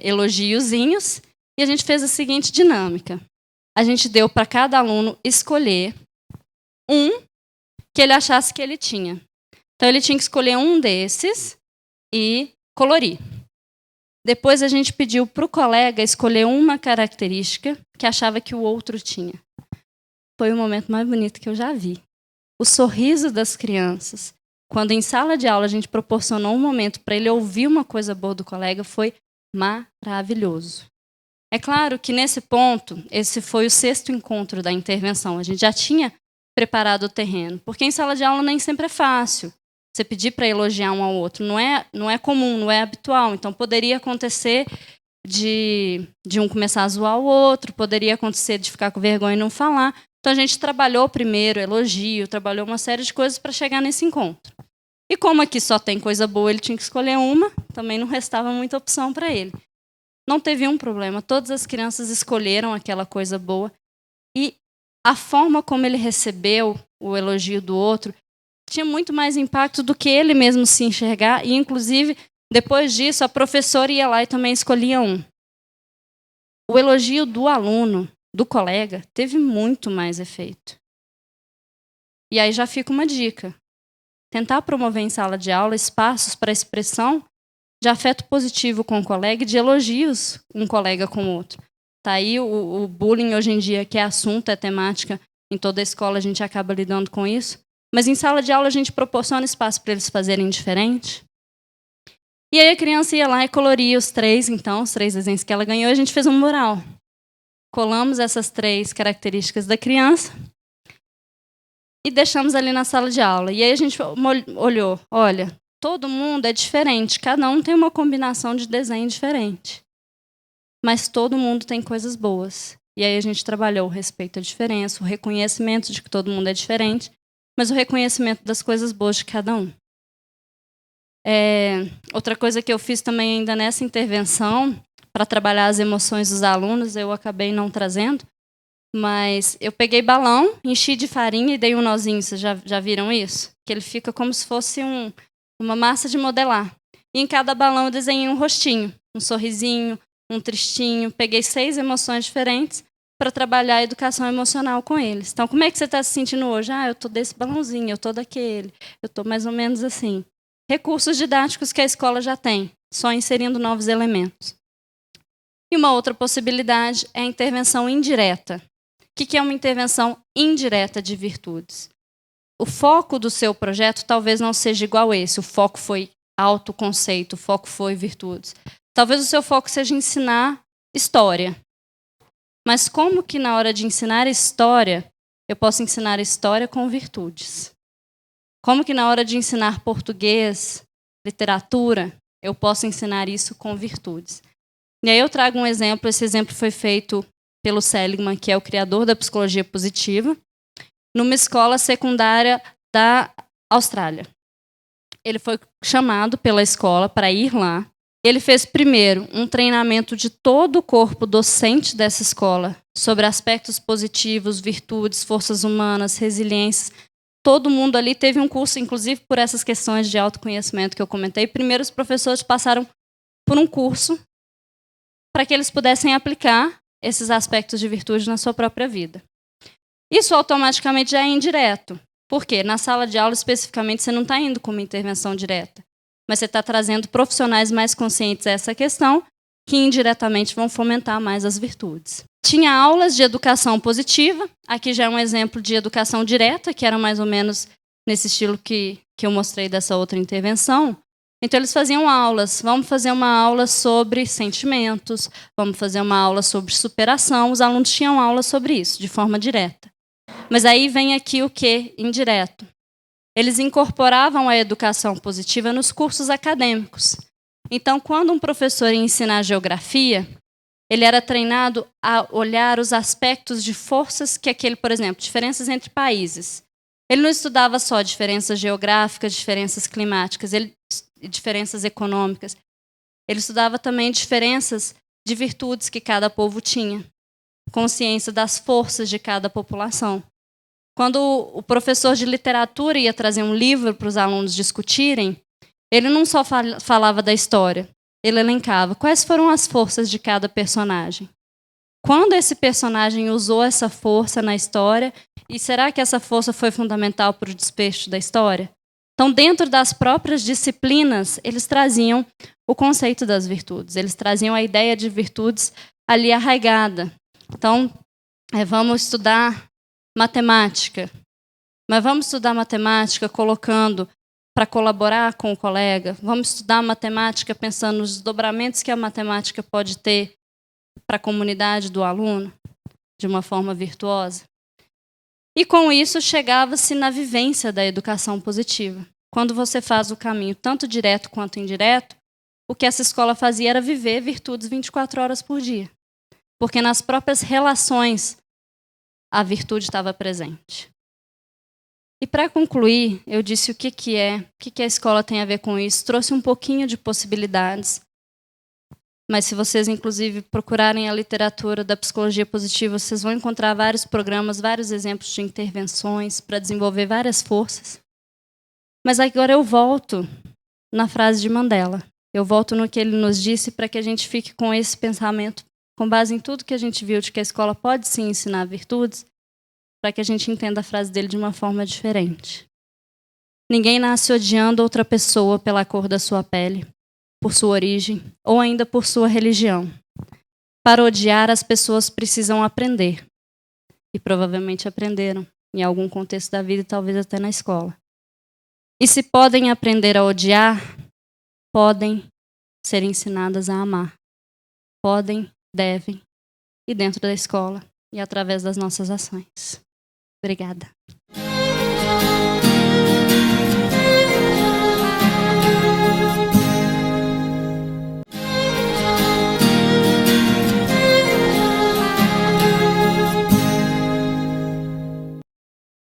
elogiozinhos e a gente fez a seguinte dinâmica. A gente deu para cada aluno escolher um que ele achasse que ele tinha. Então, ele tinha que escolher um desses e colorir. Depois a gente pediu para o colega escolher uma característica que achava que o outro tinha. Foi o momento mais bonito que eu já vi. O sorriso das crianças. Quando em sala de aula a gente proporcionou um momento para ele ouvir uma coisa boa do colega, foi maravilhoso. É claro que nesse ponto, esse foi o 6º encontro da intervenção. A gente já tinha preparado o terreno, porque em sala de aula nem sempre é fácil. Você pedir para elogiar um ao outro não é comum, não é habitual. Então poderia acontecer de um começar a zoar o outro, poderia acontecer de ficar com vergonha e não falar. Então a gente trabalhou primeiro elogio, trabalhou uma série de coisas para chegar nesse encontro. E como aqui só tem coisa boa, ele tinha que escolher uma, também não restava muita opção para ele. Não teve um problema, todas as crianças escolheram aquela coisa boa e a forma como ele recebeu o elogio do outro tinha muito mais impacto do que ele mesmo se enxergar e, inclusive, depois disso, a professora ia lá e também escolhia um. O elogio do aluno, do colega, teve muito mais efeito. E aí já fica uma dica. Tentar promover em sala de aula espaços para expressão de afeto positivo com o colega e de elogios um colega com o outro. Tá aí o bullying hoje em dia, que é assunto, é temática, em toda a escola a gente acaba lidando com isso. Mas em sala de aula a gente proporciona espaço para eles fazerem diferente. E aí a criança ia lá e coloria os 3 desenhos que ela ganhou, e a gente fez um mural. Colamos essas 3 características da criança e deixamos ali na sala de aula. E aí a gente olhou, olha, todo mundo é diferente, cada um tem uma combinação de desenho diferente. Mas todo mundo tem coisas boas. E aí a gente trabalhou o respeito à diferença, o reconhecimento de que todo mundo é diferente, mas o reconhecimento das coisas boas de cada um. Outra coisa que eu fiz também ainda nessa intervenção, para trabalhar as emoções dos alunos, eu acabei não trazendo, mas eu peguei balão, enchi de farinha e dei um nozinho. Vocês já viram isso? Que ele fica como se fosse uma massa de modelar. E em cada balão eu desenhei um rostinho, um sorrisinho, um tristinho. Peguei 6 emoções diferentes para trabalhar a educação emocional com eles. Então, como é que você está se sentindo hoje? Eu estou desse balãozinho, eu estou daquele, eu estou mais ou menos assim. Recursos didáticos que a escola já tem, só inserindo novos elementos. E uma outra possibilidade é a intervenção indireta. O que é uma intervenção indireta de virtudes? O foco do seu projeto talvez não seja igual a esse. O foco foi autoconceito, o foco foi virtudes. Talvez o seu foco seja ensinar história. Mas como que na hora de ensinar história, eu posso ensinar história com virtudes? Como que na hora de ensinar português, literatura, eu posso ensinar isso com virtudes? E aí eu trago um exemplo, esse exemplo foi feito pelo Seligman, que é o criador da psicologia positiva, numa escola secundária da Austrália. Ele foi chamado pela escola para ir lá. Ele fez primeiro um treinamento de todo o corpo docente dessa escola sobre aspectos positivos, virtudes, forças humanas, resiliência. Todo mundo ali teve um curso, inclusive por essas questões de autoconhecimento que eu comentei. Primeiro os professores passaram por um curso para que eles pudessem aplicar esses aspectos de virtude na sua própria vida. Isso automaticamente já é indireto. Por quê? Na sala de aula, especificamente, você não está indo com uma intervenção direta, mas você está trazendo profissionais mais conscientes a essa questão, que indiretamente vão fomentar mais as virtudes. Tinha aulas de educação positiva, aqui já é um exemplo de educação direta, que era mais ou menos nesse estilo que eu mostrei dessa outra intervenção. Então, eles faziam aulas, vamos fazer uma aula sobre sentimentos, vamos fazer uma aula sobre superação. Os alunos tinham aula sobre isso, de forma direta. Mas aí vem aqui o que? Indireto. Eles incorporavam a educação positiva nos cursos acadêmicos. Então, quando um professor ia ensinar geografia, ele era treinado a olhar os aspectos de forças que por exemplo, diferenças entre países. Ele não estudava só diferenças geográficas, diferenças climáticas, diferenças econômicas. Ele estudava também diferenças de virtudes que cada povo tinha, consciência das forças de cada população. Quando o professor de literatura ia trazer um livro para os alunos discutirem, ele não só falava da história, ele elencava quais foram as forças de cada personagem. Quando esse personagem usou essa força na história, e será que essa força foi fundamental para o desfecho da história? Então, dentro das próprias disciplinas, eles traziam o conceito das virtudes. Eles traziam a ideia de virtudes ali arraigada. Então, vamos estudar matemática. Mas vamos estudar matemática colocando para colaborar com o colega. Vamos estudar matemática pensando nos desdobramentos que a matemática pode ter para a comunidade do aluno, de uma forma virtuosa. E com isso chegava-se na vivência da educação positiva. Quando você faz o caminho tanto direto quanto indireto, o que essa escola fazia era viver virtudes 24 horas por dia. Porque nas próprias relações a virtude estava presente. E para concluir, eu disse o que a escola tem a ver com isso, trouxe um pouquinho de possibilidades. Mas se vocês, inclusive, procurarem a literatura da psicologia positiva, vocês vão encontrar vários programas, vários exemplos de intervenções para desenvolver várias forças. Mas agora eu volto na frase de Mandela. Eu volto no que ele nos disse para que a gente fique com esse pensamento, com base em tudo que a gente viu de que a escola pode sim ensinar virtudes, para que a gente entenda a frase dele de uma forma diferente. Ninguém nasce odiando outra pessoa pela cor da sua pele, por sua origem ou ainda por sua religião. Para odiar, as pessoas precisam aprender. E provavelmente aprenderam, em algum contexto da vida e talvez até na escola. E se podem aprender a odiar, podem ser ensinadas a amar. Podem, devem, e dentro da escola e através das nossas ações. Obrigada.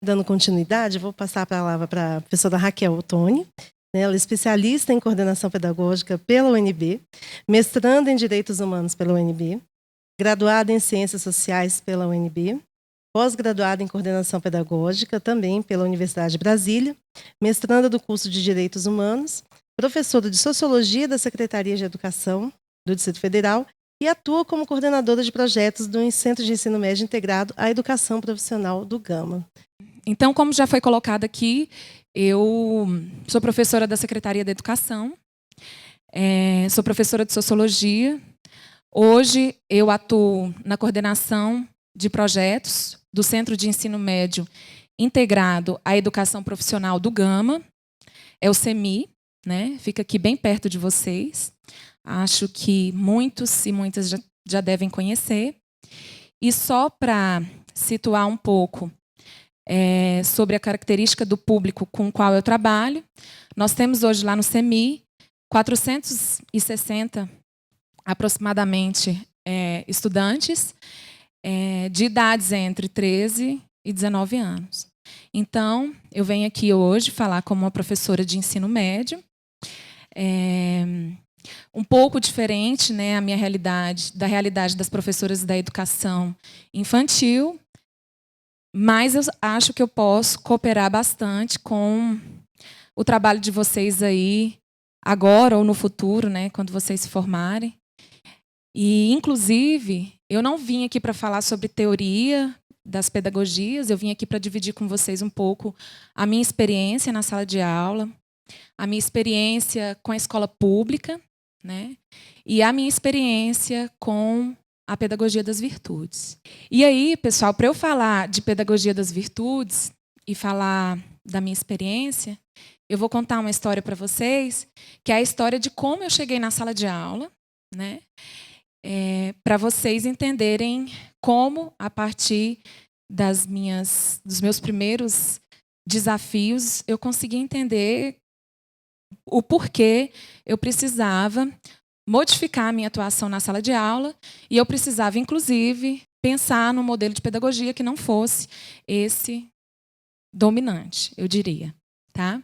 Dando continuidade, vou passar a palavra para a professora Raquel Ottoni. Ela é especialista em coordenação pedagógica pela UNB, mestranda em Direitos Humanos pela UNB, graduada em Ciências Sociais pela UNB, pós-graduada em Coordenação Pedagógica também pela Universidade de Brasília, mestranda do curso de Direitos Humanos, professora de Sociologia da Secretaria de Educação do Distrito Federal e atua como coordenadora de projetos do Centro de Ensino Médio Integrado à Educação Profissional do Gama. Então, como já foi colocado aqui, eu sou professora da Secretaria da Educação, sou professora de Sociologia. Hoje, eu atuo na coordenação de projetos do Centro de Ensino Médio Integrado à Educação Profissional do Gama, é o CEMI, né? Fica aqui bem perto de vocês. Acho que muitos e muitas já devem conhecer. E só para situar um pouco sobre a característica do público com o qual eu trabalho, nós temos hoje lá no CEMI 460 aproximadamente estudantes de idades entre 13 e 19 anos. Então, eu venho aqui hoje falar como uma professora de ensino médio, um pouco diferente, né, a minha realidade, da realidade das professoras da educação infantil, mas eu acho que eu posso cooperar bastante com o trabalho de vocês aí, agora ou no futuro, né, quando vocês se formarem. E, inclusive, eu não vim aqui para falar sobre teoria das pedagogias, eu vim aqui para dividir com vocês um pouco a minha experiência na sala de aula, a minha experiência com a escola pública, né, e a minha experiência com a pedagogia das virtudes. E aí, pessoal, para eu falar de pedagogia das virtudes e falar da minha experiência, eu vou contar uma história para vocês, que é a história de como eu cheguei na sala de aula, né, para vocês entenderem como, a partir dos meus primeiros desafios, eu consegui entender o porquê eu precisava modificar a minha atuação na sala de aula e eu precisava, inclusive, pensar num modelo de pedagogia que não fosse esse dominante, eu diria. Tá?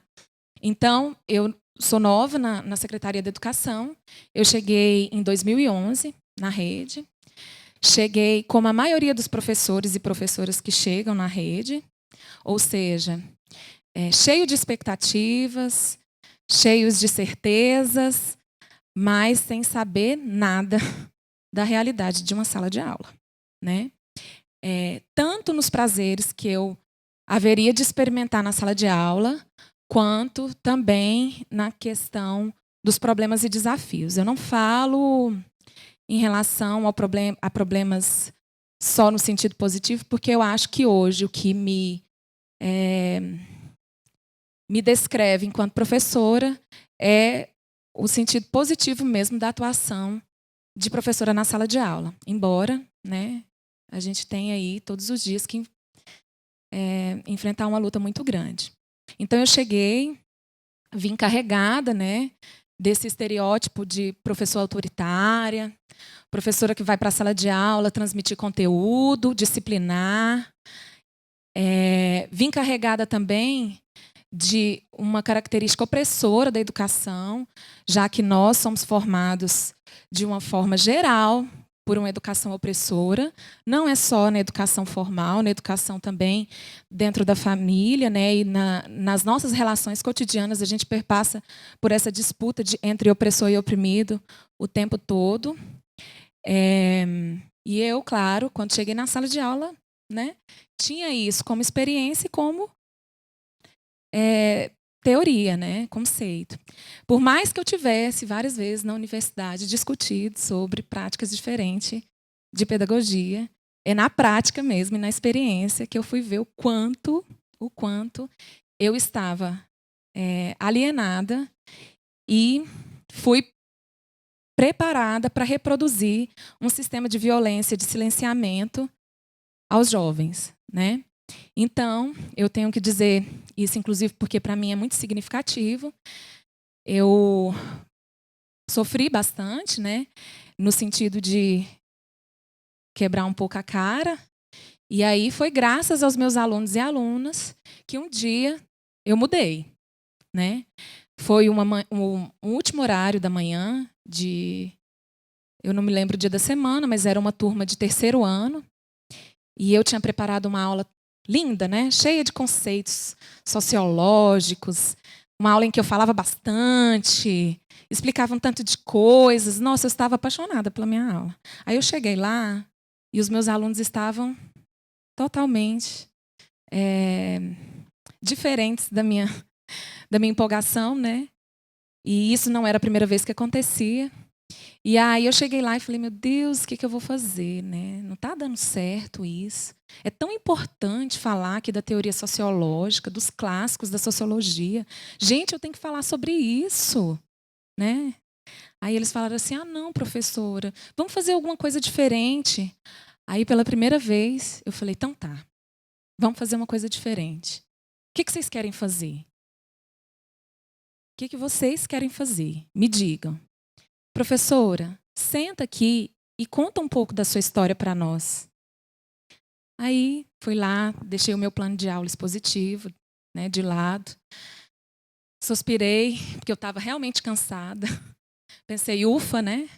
Então, eu sou nova na Secretaria da Educação, eu cheguei em 2011 na rede, cheguei como a maioria dos professores e professoras que chegam na rede, ou seja, cheio de expectativas, cheios de certezas, mas sem saber nada da realidade de uma sala de aula, né? Tanto nos prazeres que eu haveria de experimentar na sala de aula, quanto também na questão dos problemas e desafios. Eu não falo em relação a problemas só no sentido positivo, porque eu acho que hoje o que me descreve enquanto professora é o sentido positivo mesmo da atuação de professora na sala de aula. Embora, né, a gente tenha aí todos os dias que enfrentar uma luta muito grande. Então eu vim carregada, né, desse estereótipo de professora autoritária, professora que vai para a sala de aula transmitir conteúdo, disciplinar. Vim carregada também de uma característica opressora da educação, já que nós somos formados de uma forma geral por uma educação opressora, não é só na educação formal, na educação também dentro da família, né, e nas nossas relações cotidianas a gente perpassa por essa disputa entre opressor e oprimido o tempo todo. E eu, claro, quando cheguei na sala de aula, né, tinha isso como experiência e como teoria, né, conceito. Por mais que eu tivesse várias vezes na universidade discutido sobre práticas diferentes de pedagogia, é na prática mesmo e na experiência que eu fui ver o quanto eu estava alienada e fui preparada para reproduzir um sistema de violência, de silenciamento aos jovens, né? Então, eu tenho que dizer isso, inclusive, porque para mim é muito significativo. Eu sofri bastante, né, no sentido de quebrar um pouco a cara. E aí foi graças aos meus alunos e alunas que um dia eu mudei, né? Foi um último horário da manhã eu não me lembro o dia da semana, mas era uma turma de 3º ano. E eu tinha preparado uma aula linda, né? Cheia de conceitos sociológicos, uma aula em que eu falava bastante, explicava um tanto de coisas. Nossa, eu estava apaixonada pela minha aula. Aí eu cheguei lá e os meus alunos estavam totalmente diferentes da minha empolgação, né? E isso não era a primeira vez que acontecia. E aí eu cheguei lá e falei, meu Deus, o que eu vou fazer, né? Não está dando certo isso. É tão importante falar aqui da teoria sociológica, dos clássicos da sociologia. Gente, eu tenho que falar sobre isso, né? Aí eles falaram assim, não, professora, vamos fazer alguma coisa diferente. Aí, pela primeira vez, eu falei, então tá, vamos fazer uma coisa diferente. O que vocês querem fazer? O que vocês querem fazer? Me digam. Professora, senta aqui e conta um pouco da sua história para nós. Aí, fui lá, deixei o meu plano de aula expositivo, né, de lado. Suspirei, porque eu estava realmente cansada. Pensei, ufa, né?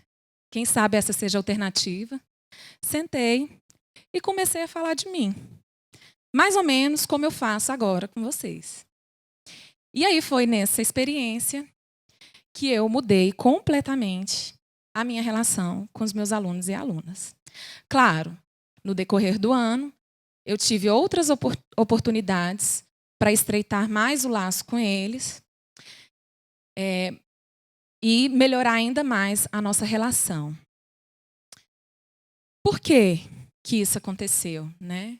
Quem sabe essa seja a alternativa. Sentei e comecei a falar de mim. Mais ou menos como eu faço agora com vocês. E aí foi nessa experiência que eu mudei completamente a minha relação com os meus alunos e alunas. Claro, no decorrer do ano, eu tive outras oportunidades para estreitar mais o laço com eles e melhorar ainda mais a nossa relação. Por que isso aconteceu, né?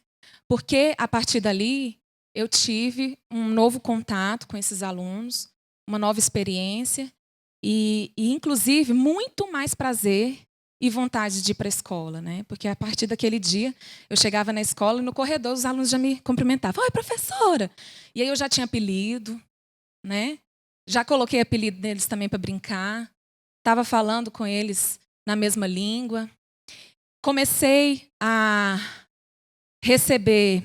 Porque, a partir dali, eu tive um novo contato com esses alunos, uma nova experiência e inclusive, muito mais prazer e vontade de ir para a escola, né? Porque, a partir daquele dia, eu chegava na escola e, no corredor, os alunos já me cumprimentavam. Oi, professora! E aí eu já tinha apelido, né? Já coloquei apelido neles também para brincar. Estava falando com eles na mesma língua. Comecei a receber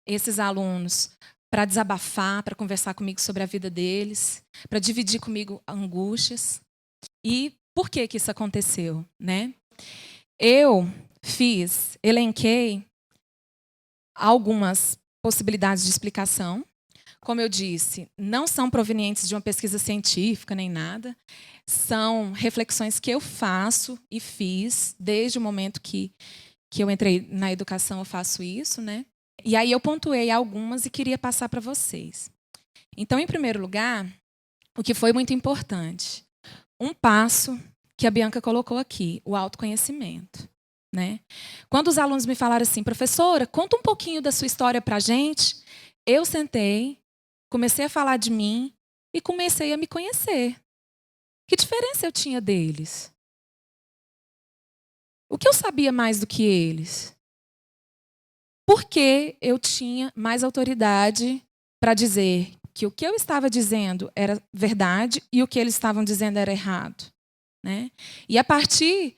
esses alunos para desabafar, para conversar comigo sobre a vida deles, para dividir comigo angústias. E por que isso aconteceu, né? Eu elenquei algumas possibilidades de explicação. Como eu disse, não são provenientes de uma pesquisa científica nem nada. São reflexões que eu faço e fiz desde o momento que eu entrei na educação, eu faço isso, né? E aí eu pontuei algumas e queria passar para vocês. Então, em primeiro lugar, o que foi muito importante, um passo que a Bianca colocou aqui, o autoconhecimento, né? Quando os alunos me falaram assim, professora, conta um pouquinho da sua história para a gente, eu sentei, comecei a falar de mim e comecei a me conhecer. Que diferença eu tinha deles? O que eu sabia mais do que eles? Por que eu tinha mais autoridade para dizer que o que eu estava dizendo era verdade e o que eles estavam dizendo era errado, né? E a partir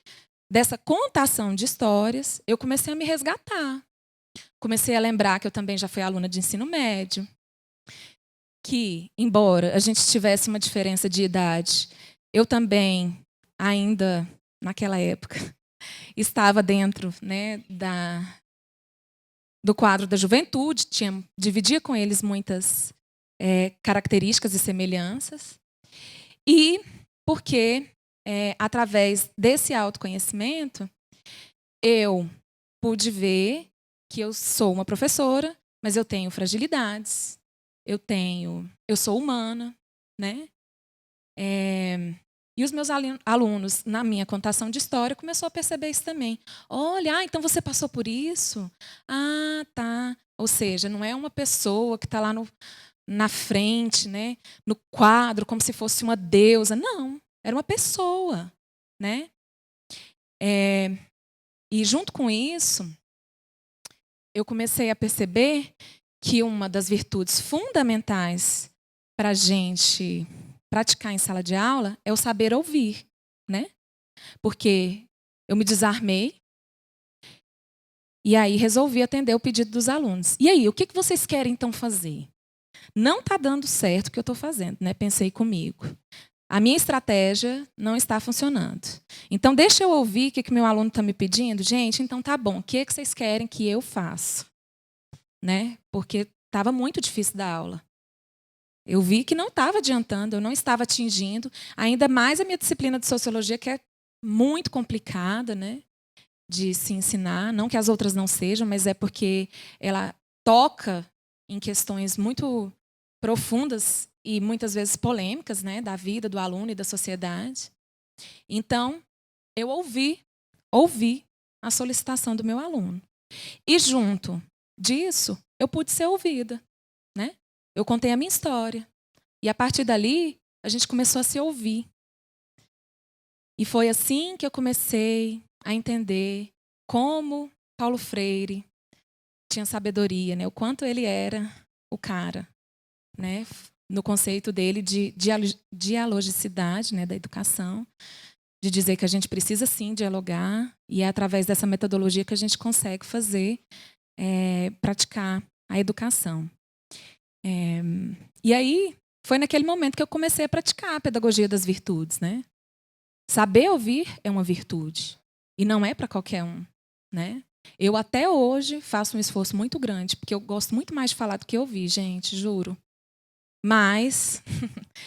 dessa contação de histórias, eu comecei a me resgatar. Comecei a lembrar que eu também já fui aluna de ensino médio, que, embora a gente tivesse uma diferença de idade, eu também, ainda naquela época, estava dentro, né, do quadro da juventude, dividia com eles muitas características e semelhanças. E porque, através desse autoconhecimento, eu pude ver que eu sou uma professora, mas eu tenho fragilidades, eu sou humana, né? E os meus alunos, na minha contação de história, começou a perceber isso também. Olha, então você passou por isso? Ah, tá. Ou seja, não é uma pessoa que está lá na frente, né, no quadro, como se fosse uma deusa. Não, era uma pessoa, né? E junto com isso, eu comecei a perceber que uma das virtudes fundamentais para a gente praticar em sala de aula é o saber ouvir, né? Porque eu me desarmei e aí resolvi atender o pedido dos alunos. E aí, o que vocês querem então fazer? Não está dando certo o que eu estou fazendo, né? Pensei comigo. A minha estratégia não está funcionando. Então, deixa eu ouvir o que meu aluno está me pedindo. Gente, então tá bom. O que vocês querem que eu faça? Né? Porque estava muito difícil da aula. Eu vi que não estava adiantando, eu não estava atingindo. Ainda mais a minha disciplina de sociologia, que é muito complicada, né, de se ensinar. Não que as outras não sejam, mas é porque ela toca em questões muito profundas e muitas vezes polêmicas, né, da vida do aluno e da sociedade. Então, eu ouvi a solicitação do meu aluno. E junto disso, eu pude ser ouvida, né? Eu contei a minha história. E a partir dali, a gente começou a se ouvir. E foi assim que eu comecei a entender como Paulo Freire tinha sabedoria, né? O quanto ele era o cara, né? No conceito dele de dialogicidade, né, da educação, de dizer que a gente precisa sim dialogar e é através dessa metodologia que a gente consegue praticar a educação. E aí foi naquele momento que eu comecei a praticar a pedagogia das virtudes, né? Saber ouvir é uma virtude e não é para qualquer um, né? Eu até hoje faço um esforço muito grande porque eu gosto muito mais de falar do que ouvir, gente, juro. Mas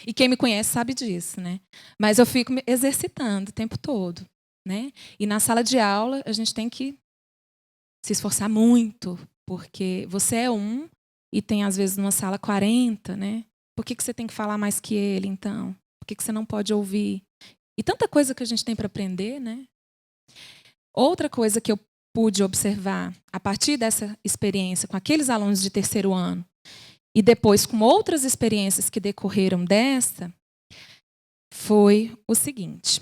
e quem me conhece sabe disso, né? Mas eu fico me exercitando o tempo todo, né? E na sala de aula a gente tem que se esforçar muito, porque você é um e tem às vezes numa sala 40, né? Por que você tem que falar mais que ele, então? Por que você não pode ouvir? E tanta coisa que a gente tem para aprender, né? Outra coisa que eu pude observar a partir dessa experiência com aqueles alunos de terceiro ano e depois com outras experiências que decorreram dessa, foi o seguinte.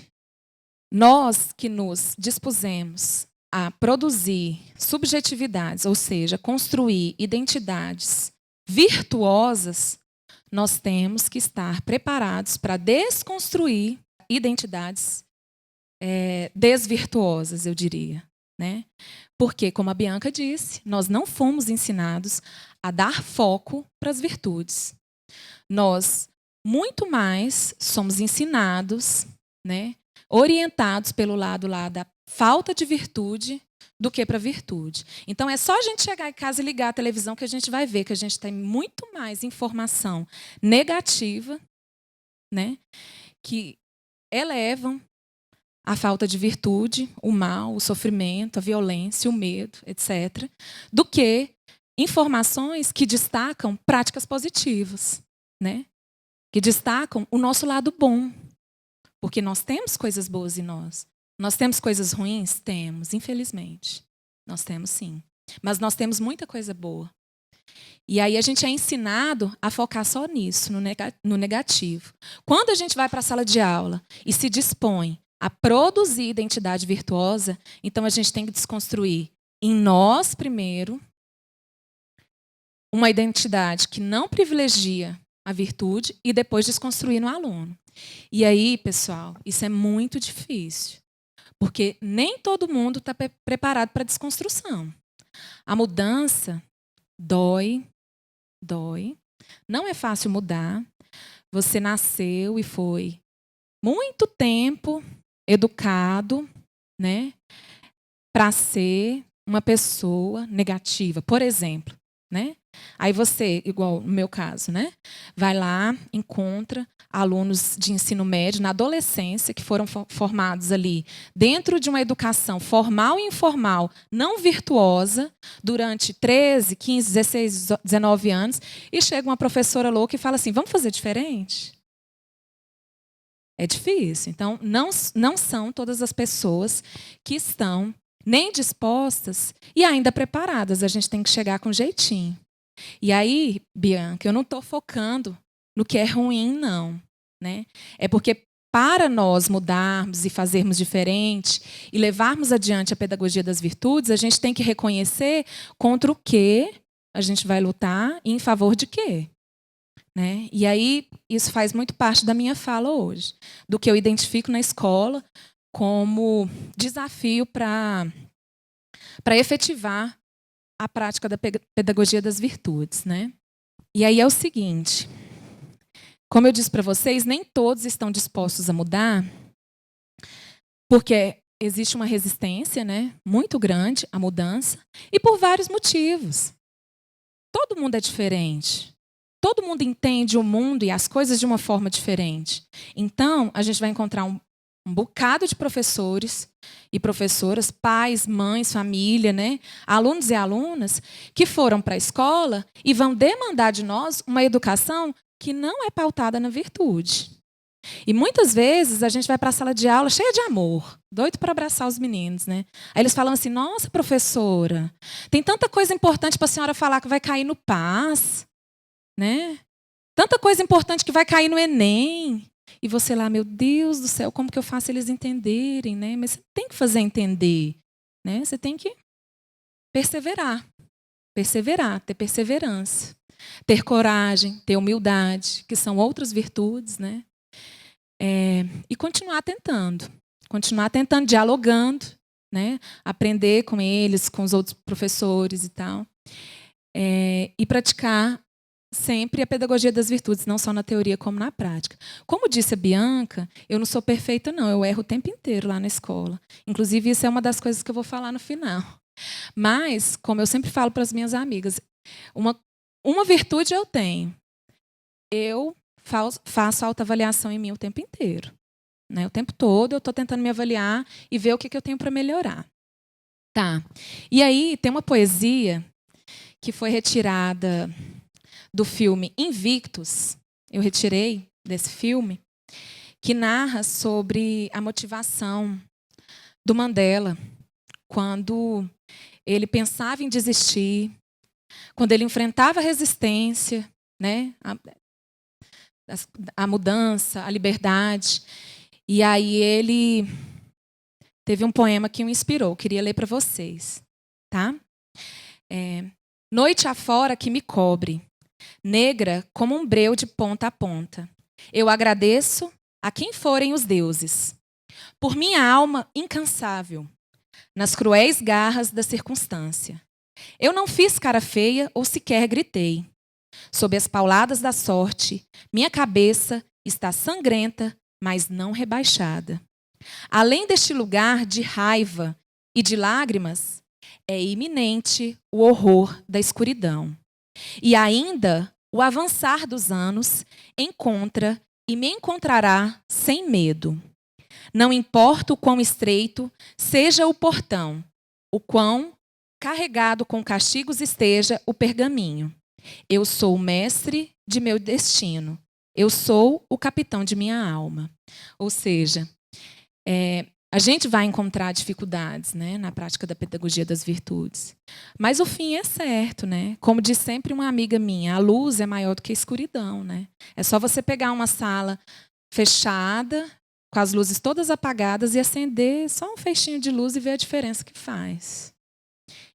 Nós que nos dispusemos a produzir subjetividades, ou seja, construir identidades virtuosas, nós temos que estar preparados para desconstruir identidades desvirtuosas, eu diria, né? Porque, como a Bianca disse, nós não fomos ensinados a dar foco para as virtudes. Nós, muito mais, somos ensinados, né, orientados pelo lado lá da falta de virtude do que para a virtude. Então, é só a gente chegar em casa e ligar a televisão que a gente vai ver que a gente tem muito mais informação negativa, né, que elevam a falta de virtude, o mal, o sofrimento, a violência, o medo, etc., do que informações que destacam práticas positivas, né? Que destacam o nosso lado bom. Porque nós temos coisas boas em nós. Nós temos coisas ruins? Temos, infelizmente. Nós temos sim. Mas nós temos muita coisa boa. E aí a gente é ensinado a focar só nisso, no negativo. Quando a gente vai para a sala de aula e se dispõe a produzir identidade virtuosa, então a gente tem que desconstruir em nós primeiro uma identidade que não privilegia a virtude e depois desconstruir no aluno. E aí, pessoal, isso é muito difícil, porque nem todo mundo está preparado para a desconstrução. A mudança dói. Não é fácil mudar. Você nasceu e foi muito tempo educado, né, para ser uma pessoa negativa, por exemplo, né? Aí você, igual no meu caso, né, vai lá, encontra alunos de ensino médio na adolescência que foram formados ali dentro de uma educação formal e informal, não virtuosa, durante 13, 15, 16, 19 anos, e chega uma professora louca e fala assim: vamos fazer diferente? É difícil. Então, não são todas as pessoas que estão nem dispostas e ainda preparadas. A gente tem que chegar com jeitinho. E aí, Bianca, eu não estou focando no que é ruim, não. Né? É porque para nós mudarmos e fazermos diferente e levarmos adiante a pedagogia das virtudes, a gente tem que reconhecer contra o que a gente vai lutar e em favor de quê. Né? E aí, isso faz muito parte da minha fala hoje, do que eu identifico na escola como desafio para efetivar a prática da pedagogia das virtudes. Né? E aí é o seguinte, como eu disse para vocês, nem todos estão dispostos a mudar, porque existe uma resistência, né, muito grande à mudança, e por vários motivos. Todo mundo é diferente. Todo mundo entende o mundo e as coisas de uma forma diferente. Então, a gente vai encontrar um bocado de professores e professoras, pais, mães, família, né, alunos e alunas, que foram para a escola e vão demandar de nós uma educação que não é pautada na virtude. E muitas vezes a gente vai para a sala de aula cheia de amor, doido para abraçar os meninos, né? Aí eles falam assim: nossa, professora, tem tanta coisa importante para a senhora falar que vai cair no PAS. Né? Tanta coisa importante que vai cair no Enem. E você lá, meu Deus do céu, como que eu faço eles entenderem? Né? Mas você tem que fazer entender. Né? Você tem que perseverar. Ter perseverança. Ter coragem, ter humildade, que são outras virtudes. Né? E continuar tentando, dialogando, né? Aprender com eles, com os outros professores e tal. E praticar sempre a pedagogia das virtudes, não só na teoria como na prática. Como disse a Bianca, eu não sou perfeita, não. Eu erro o tempo inteiro lá na escola. Inclusive, isso é uma das coisas que eu vou falar no final. Mas, como eu sempre falo para as minhas amigas, uma virtude eu tenho. Eu faço autoavaliação em mim o tempo inteiro. Né? O tempo todo eu estou tentando me avaliar e ver o que eu tenho para melhorar. Tá. E aí, tem uma poesia que foi retirada do filme Invictus, eu retirei desse filme, que narra sobre a motivação do Mandela, quando ele pensava em desistir, quando ele enfrentava a resistência, né, a mudança, a liberdade. E aí ele teve um poema que o inspirou, queria ler para vocês. Tá? Noite afora que me cobre, negra como um breu de ponta a ponta. Eu agradeço a quem forem os deuses, por minha alma incansável, nas cruéis garras da circunstância. Eu não fiz cara feia ou sequer gritei. Sob as pauladas da sorte, minha cabeça está sangrenta, mas não rebaixada. Além deste lugar de raiva e de lágrimas, é iminente o horror da escuridão. E ainda o avançar dos anos encontra e me encontrará sem medo. Não importa o quão estreito seja o portão, o quão carregado com castigos esteja o pergaminho. Eu sou o mestre de meu destino. eu sou o capitão de minha alma. Ou seja, a gente vai encontrar dificuldades, né, na prática da pedagogia das virtudes. Mas o fim é certo, né? Como diz sempre uma amiga minha, a luz é maior do que a escuridão, né? É só você pegar uma sala fechada, com as luzes todas apagadas, e acender só um feixinho de luz e ver a diferença que faz.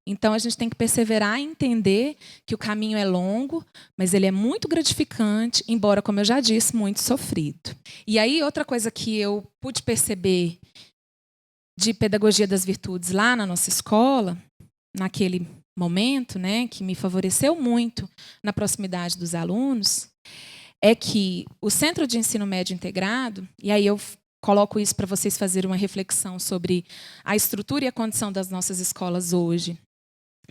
Então, a gente tem que perseverar e entender que o caminho é longo, mas ele é muito gratificante, embora, como eu já disse, muito sofrido. E aí, outra coisa que eu pude perceber de pedagogia das virtudes lá na nossa escola, naquele momento, né, que me favoreceu muito na proximidade dos alunos, é que o Centro de Ensino Médio Integrado, e aí eu coloco isso para vocês fazerem uma reflexão sobre a estrutura e a condição das nossas escolas hoje,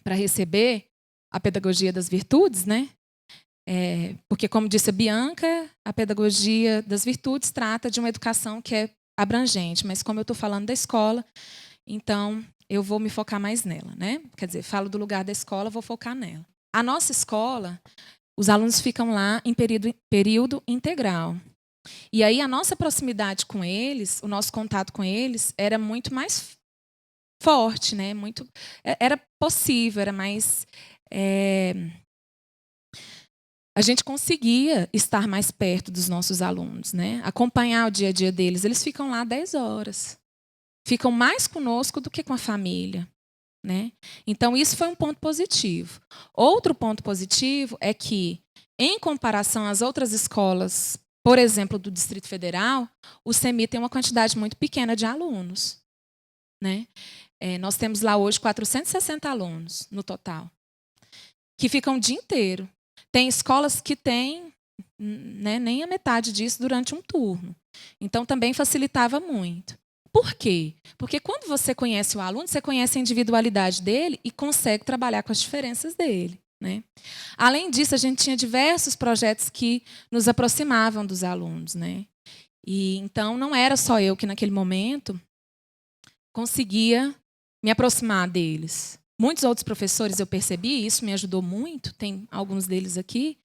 para receber a pedagogia das virtudes, né? Porque, como disse a Bianca, a pedagogia das virtudes trata de uma educação que é abrangente, mas como eu estou falando da escola, então eu vou me focar mais nela, né? Quer dizer, falo do lugar da escola, vou focar nela. A nossa escola, os alunos ficam lá em período integral. E aí a nossa proximidade com eles, o nosso contato com eles era muito mais forte, né? Era possível, era mais... a gente conseguia estar mais perto dos nossos alunos, né? Acompanhar o dia a dia deles. Eles ficam lá 10 horas. Ficam mais conosco do que com a família, né? Então, isso foi um ponto positivo. Outro ponto positivo é que, em comparação às outras escolas, por exemplo, do Distrito Federal, o CEMI tem uma quantidade muito pequena de alunos, né? Nós temos lá hoje 460 alunos no total, que ficam o dia inteiro. Tem escolas que têm, né, nem a metade disso durante um turno. Então, também facilitava muito. Por quê? Porque quando você conhece o aluno, você conhece a individualidade dele e consegue trabalhar com as diferenças dele, né? Além disso, a gente tinha diversos projetos que nos aproximavam dos alunos, né? E então não era só eu que naquele momento conseguia me aproximar deles. Muitos outros professores, eu percebi, isso me ajudou muito, tem alguns deles aqui,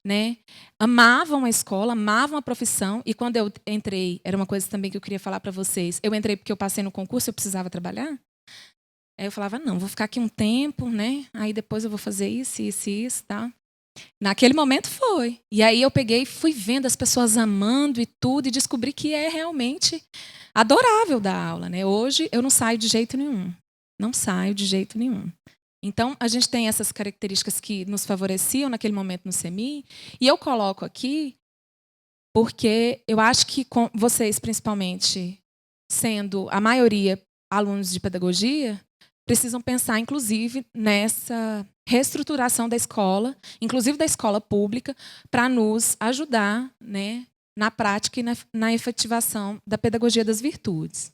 né? Amavam a escola, amavam a profissão, e quando eu entrei, era uma coisa também que eu queria falar para vocês, eu entrei porque eu passei no concurso, eu precisava trabalhar. Aí eu falava, não, vou ficar aqui um tempo, né? Aí depois eu vou fazer isso, tá? Naquele momento foi. E aí eu peguei e fui vendo as pessoas amando e tudo, e descobri que é realmente adorável dar aula, né? Hoje eu não saio de jeito nenhum. Não saio de jeito nenhum. Então, a gente tem essas características que nos favoreciam naquele momento no CEMI, e eu coloco aqui porque eu acho que com vocês, principalmente, sendo a maioria alunos de pedagogia, precisam pensar, inclusive, nessa reestruturação da escola, inclusive da escola pública, para nos ajudar, né, na prática e na efetivação da pedagogia das virtudes.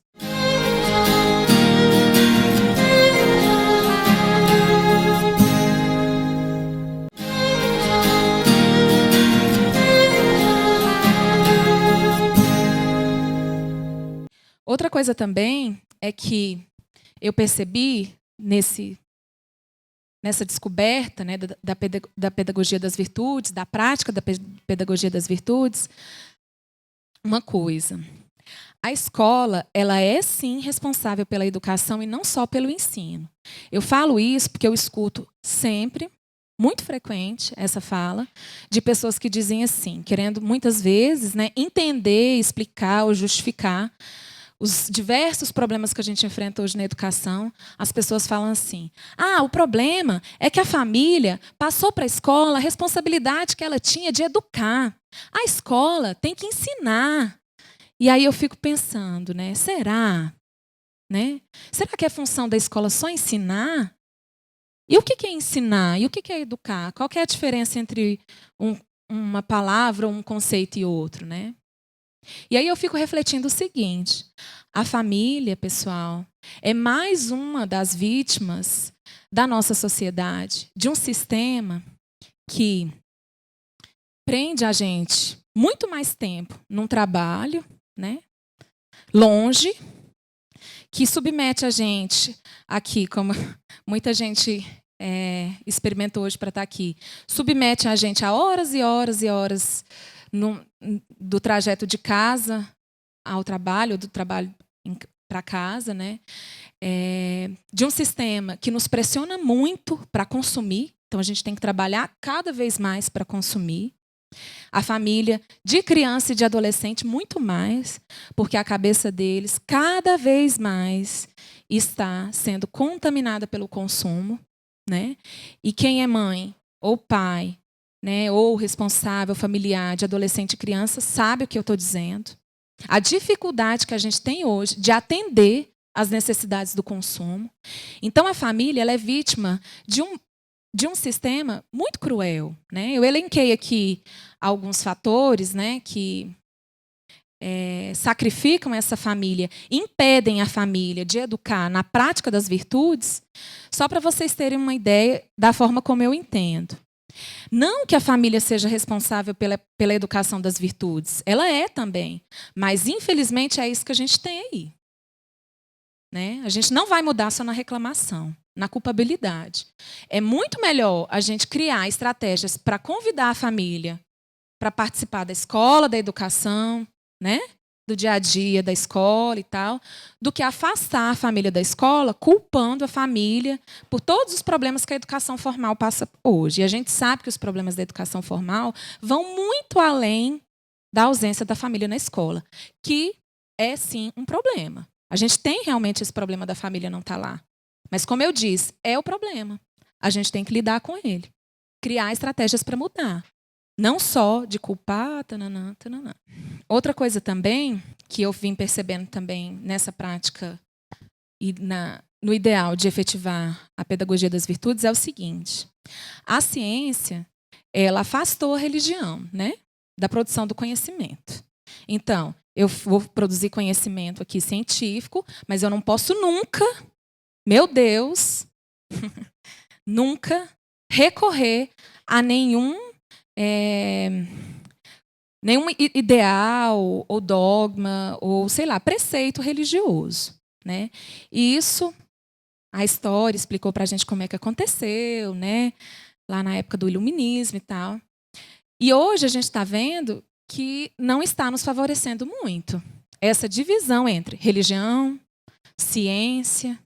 Outra coisa também é que eu percebi nessa descoberta, né, da pedagogia das virtudes, da prática da pedagogia das virtudes, uma coisa. A escola, ela é sim responsável pela educação e não só pelo ensino. Eu falo isso porque eu escuto sempre, muito frequente, essa fala, de pessoas que dizem assim, querendo muitas vezes, né, entender, explicar ou justificar os diversos problemas que a gente enfrenta hoje na educação. As pessoas falam assim, o problema é que a família passou para a escola a responsabilidade que ela tinha de educar. A escola tem que ensinar. E aí eu fico pensando, né? Será? Né? Será que é função da escola só ensinar? E o que é ensinar? E o que é educar? Qual que é a diferença entre uma palavra, um conceito e outro, né? E aí eu fico refletindo o seguinte, a família, pessoal, é mais uma das vítimas da nossa sociedade, de um sistema que prende a gente muito mais tempo num trabalho, né, longe, que submete a gente aqui, como muita gente experimentou hoje para estar aqui, submete a gente a horas e horas e horas do trajeto de casa ao trabalho, do trabalho para casa, né? De um sistema que nos pressiona muito para consumir, então a gente tem que trabalhar cada vez mais para consumir. A família de criança e de adolescente muito mais, porque a cabeça deles cada vez mais está sendo contaminada pelo consumo, né? E quem é mãe ou pai, né, ou responsável familiar de adolescente e criança sabe o que eu estou dizendo. A dificuldade que a gente tem hoje de atender às necessidades do consumo. Então a família ela é vítima de um sistema muito cruel, né? Eu elenquei aqui alguns fatores, né, que sacrificam essa família, impedem a família de educar na prática das virtudes, só para vocês terem uma ideia da forma como eu entendo. Não que a família seja responsável pela educação das virtudes, ela é também, mas infelizmente é isso que a gente tem aí. Né? A gente não vai mudar só na reclamação, na culpabilidade. É muito melhor a gente criar estratégias para convidar a família para participar da escola, da educação, né? Do dia a dia da escola e tal, do que afastar a família da escola, culpando a família por todos os problemas que a educação formal passa hoje. E a gente sabe que os problemas da educação formal vão muito além da ausência da família na escola, que é, sim, um problema. A gente tem realmente esse problema da família não estar lá. Mas, como eu disse, é o problema. A gente tem que lidar com ele. Criar estratégias para mudar. Não só de culpar, tananã, tananã. Outra coisa também, que eu vim percebendo também nessa prática e no ideal de efetivar a pedagogia das virtudes, é o seguinte. A ciência, ela afastou a religião, né, da produção do conhecimento. Então, eu vou produzir conhecimento aqui científico, mas eu não posso nunca, meu Deus, nunca recorrer a nenhum ideal ou dogma ou, sei lá, preceito religioso, né? E isso, a história explicou para a gente como é que aconteceu, né? Lá na época do iluminismo e tal. E hoje a gente está vendo que não está nos favorecendo muito essa divisão entre religião, ciência,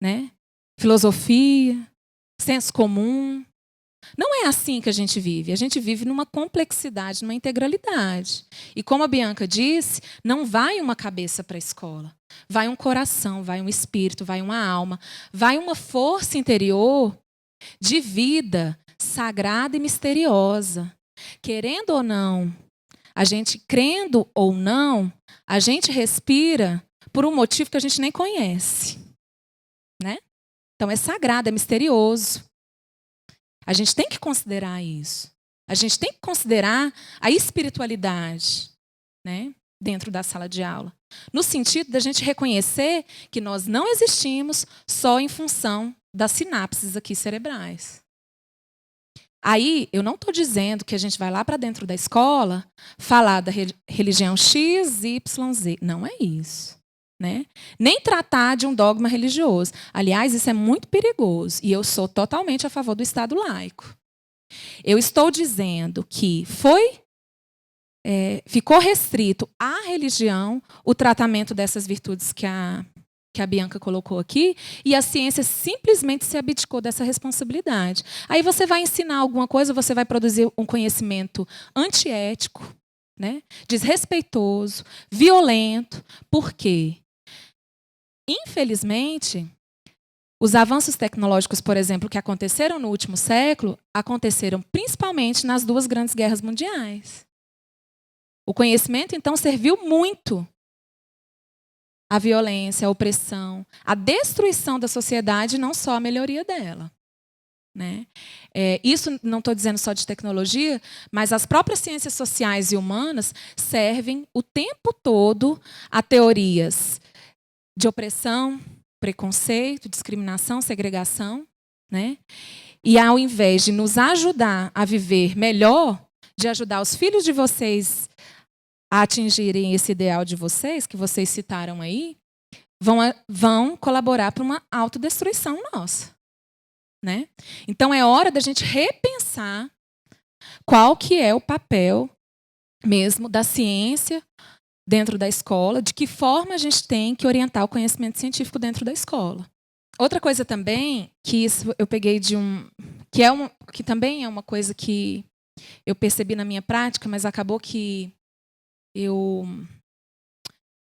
né? Filosofia, senso comum. Não é assim que a gente vive. A gente vive numa complexidade, numa integralidade. E como a Bianca disse, não vai uma cabeça para a escola. Vai um coração, vai um espírito, vai uma alma, vai uma força interior de vida sagrada e misteriosa. Querendo ou não, a gente crendo ou não, a gente respira por um motivo que a gente nem conhece. Né? Então é sagrado, é misterioso. A gente tem que considerar isso. A gente tem que considerar a espiritualidade, né, dentro da sala de aula. No sentido da gente reconhecer que nós não existimos só em função das sinapses aqui cerebrais. Aí, eu não estou dizendo que a gente vai lá para dentro da escola falar da religião X, Y, Z. Não é isso. Né? Nem tratar de um dogma religioso. Aliás, isso é muito perigoso. E eu sou totalmente a favor do Estado laico. Eu estou dizendo que ficou restrito à religião o tratamento dessas virtudes que a Bianca colocou aqui, e a ciência simplesmente se abdicou dessa responsabilidade. Aí você vai ensinar alguma coisa, você vai produzir um conhecimento antiético, né? Desrespeitoso, violento. Por quê? Infelizmente, os avanços tecnológicos, por exemplo, que aconteceram no último século, aconteceram principalmente nas 2 grandes guerras mundiais. O conhecimento, então, serviu muito à violência, à opressão, à destruição da sociedade, não só à melhoria dela. Né? Isso não estou dizendo só de tecnologia, mas as próprias ciências sociais e humanas servem o tempo todo a teorias de opressão, preconceito, discriminação, segregação, né? E ao invés de nos ajudar a viver melhor, de ajudar os filhos de vocês a atingirem esse ideal de vocês, que vocês citaram aí, vão colaborar para uma autodestruição nossa. Né? Então é hora da gente repensar qual que é o papel mesmo da ciência dentro da escola, de que forma a gente tem que orientar o conhecimento científico dentro da escola. Outra coisa também, que isso eu peguei de que também é uma coisa que eu percebi na minha prática, mas acabou que eu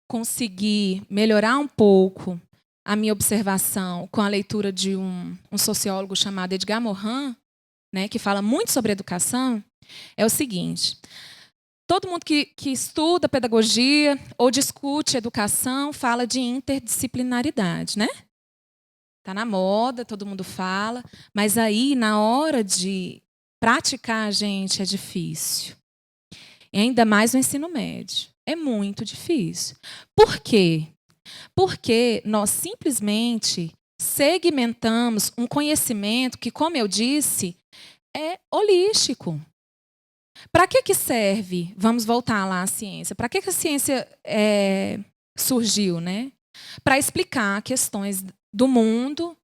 consegui melhorar um pouco a minha observação com a leitura de um sociólogo chamado Edgar Morin, né, que fala muito sobre educação, é o seguinte: todo mundo que estuda pedagogia ou discute educação fala de interdisciplinaridade, né? Está na moda, todo mundo fala, mas aí, na hora de praticar, gente, é difícil. E ainda mais no ensino médio. É muito difícil. Por quê? Porque nós simplesmente segmentamos um conhecimento que, como eu disse, é holístico. Para que serve? Vamos voltar lá à ciência. Para que a ciência surgiu, né? Para explicar questões do mundo,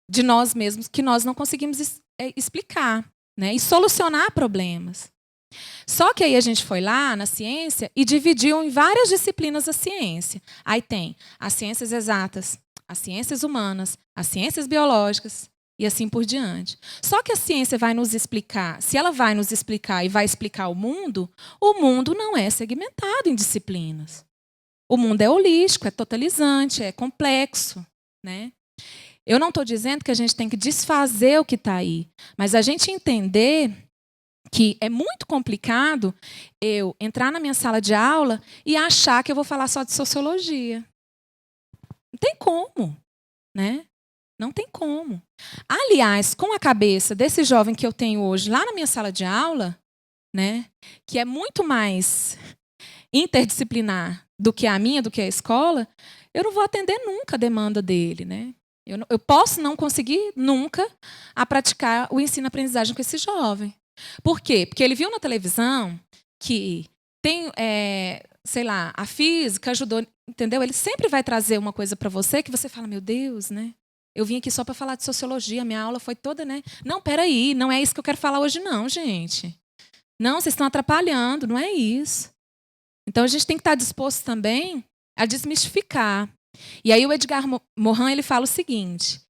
de nós mesmos, que nós não conseguimos explicar, né? E solucionar problemas. Só que aí a gente foi lá na ciência e dividiu em várias disciplinas a ciência. Aí tem as ciências exatas, as ciências humanas, as ciências biológicas e assim por diante. Só que a ciência vai nos explicar, se ela vai nos explicar e vai explicar o mundo não é segmentado em disciplinas. O mundo é holístico, é totalizante, é complexo, né? Eu não estou dizendo que a gente tem que desfazer o que está aí, mas a gente entender que é muito complicado eu entrar na minha sala de aula e achar que eu vou falar só de sociologia. Não tem como, né? Não tem como. Aliás, com a cabeça desse jovem que eu tenho hoje lá na minha sala de aula, né, que é muito mais interdisciplinar do que a minha, do que a escola, eu não vou atender nunca a demanda dele, né? Eu posso não conseguir nunca a praticar o ensino-aprendizagem com esse jovem. Por quê? Porque ele viu na televisão que tem, sei lá, a física ajudou, entendeu? Ele sempre vai trazer uma coisa para você que você fala, meu Deus, né? Eu vim aqui só para falar de sociologia, minha aula foi toda, né? Não, peraí, não é isso que eu quero falar hoje não, gente. Não, vocês estão atrapalhando, não é isso. Então a gente tem que estar disposto também a desmistificar. E aí o Edgar Morin ele fala o seguinte,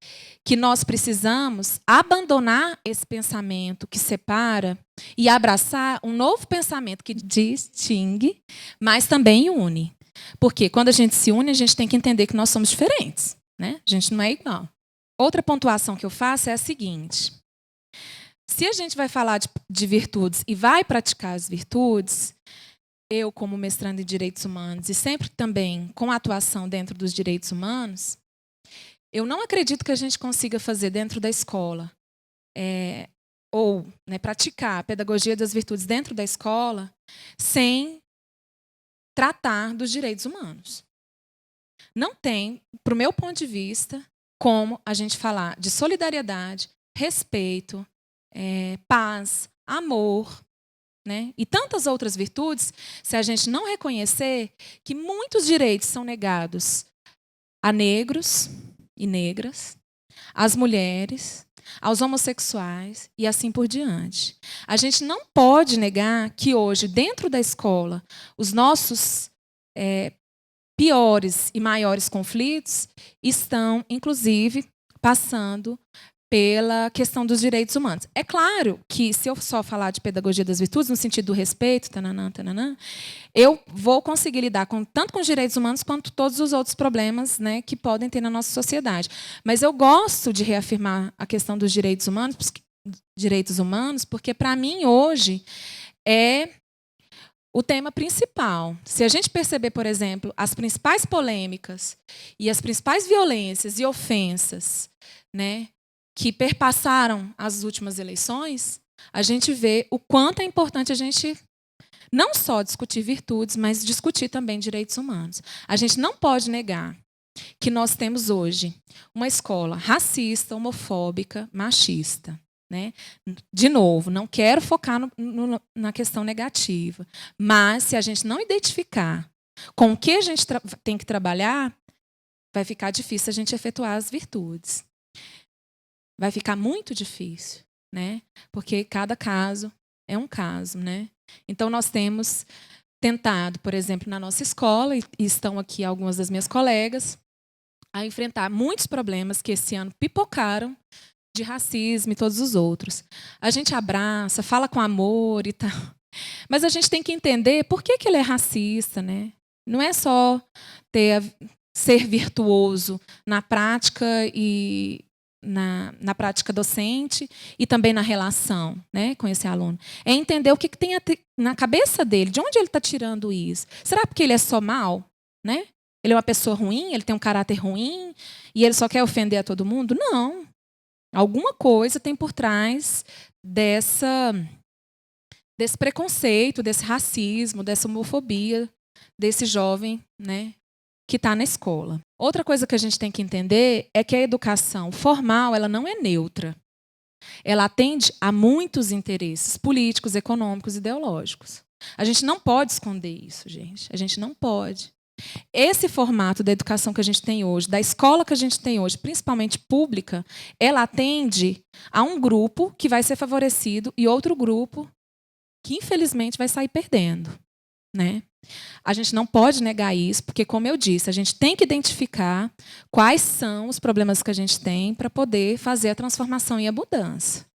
que nós precisamos abandonar esse pensamento que separa e abraçar um novo pensamento que distingue, mas também une. Porque quando a gente se une, a gente tem que entender que nós somos diferentes, né? A gente não é igual. Outra pontuação que eu faço é a seguinte: se a gente vai falar de virtudes e vai praticar as virtudes, eu, como mestrando em Direitos Humanos, e sempre também com a atuação dentro dos direitos humanos, eu não acredito que a gente consiga fazer dentro da escola, ou praticar a pedagogia das virtudes dentro da escola, sem tratar dos direitos humanos. Não tem, para o meu ponto de vista, como a gente falar de solidariedade, respeito, paz, amor, né? E tantas outras virtudes, se a gente não reconhecer que muitos direitos são negados a negros e negras, às mulheres, aos homossexuais e assim por diante. A gente não pode negar que hoje, dentro da escola, os nossos piores e maiores conflitos estão, inclusive, passando pela questão dos direitos humanos. É claro que, se eu só falar de pedagogia das virtudes, no sentido do respeito, eu vou conseguir lidar tanto com os direitos humanos quanto todos os outros problemas, né, que podem ter na nossa sociedade. Mas eu gosto de reafirmar a questão dos direitos humanos, porque, para mim, hoje, é o tema principal. Se a gente perceber, por exemplo, as principais polêmicas e as principais violências e ofensas, né, que perpassaram as últimas eleições, a gente vê o quanto é importante a gente não só discutir virtudes, mas discutir também direitos humanos. A gente não pode negar que nós temos hoje uma escola racista, homofóbica, machista, né? De novo, não quero focar na questão negativa, mas se a gente não identificar com o que a gente tem que trabalhar, vai ficar difícil a gente efetuar as virtudes. Vai ficar muito difícil, né? Porque cada caso é um caso, né? Então, nós temos tentado, por exemplo, na nossa escola, e estão aqui algumas das minhas colegas, a enfrentar muitos problemas que esse ano pipocaram de racismo e todos os outros. A gente abraça, fala com amor e tal, mas a gente tem que entender por que ele é racista, né? Não é só ser virtuoso na prática e na prática docente e também na relação, né, com esse aluno. É entender o que tem na cabeça dele, de onde ele está tirando isso. Será porque ele é só mal? Né? Ele é uma pessoa ruim, ele tem um caráter ruim e ele só quer ofender a todo mundo? Não. Alguma coisa tem por trás desse preconceito, desse racismo, dessa homofobia desse jovem, né, que está na escola. Outra coisa que a gente tem que entender é que a educação formal ela não é neutra. Ela atende a muitos interesses políticos, econômicos e ideológicos. A gente não pode esconder isso, gente. A gente não pode. Esse formato da educação que a gente tem hoje, da escola que a gente tem hoje, principalmente pública, ela atende a um grupo que vai ser favorecido e outro grupo que, infelizmente, vai sair perdendo, né? A gente não pode negar isso, porque, como eu disse, a gente tem que identificar quais são os problemas que a gente tem para poder fazer a transformação e a mudança.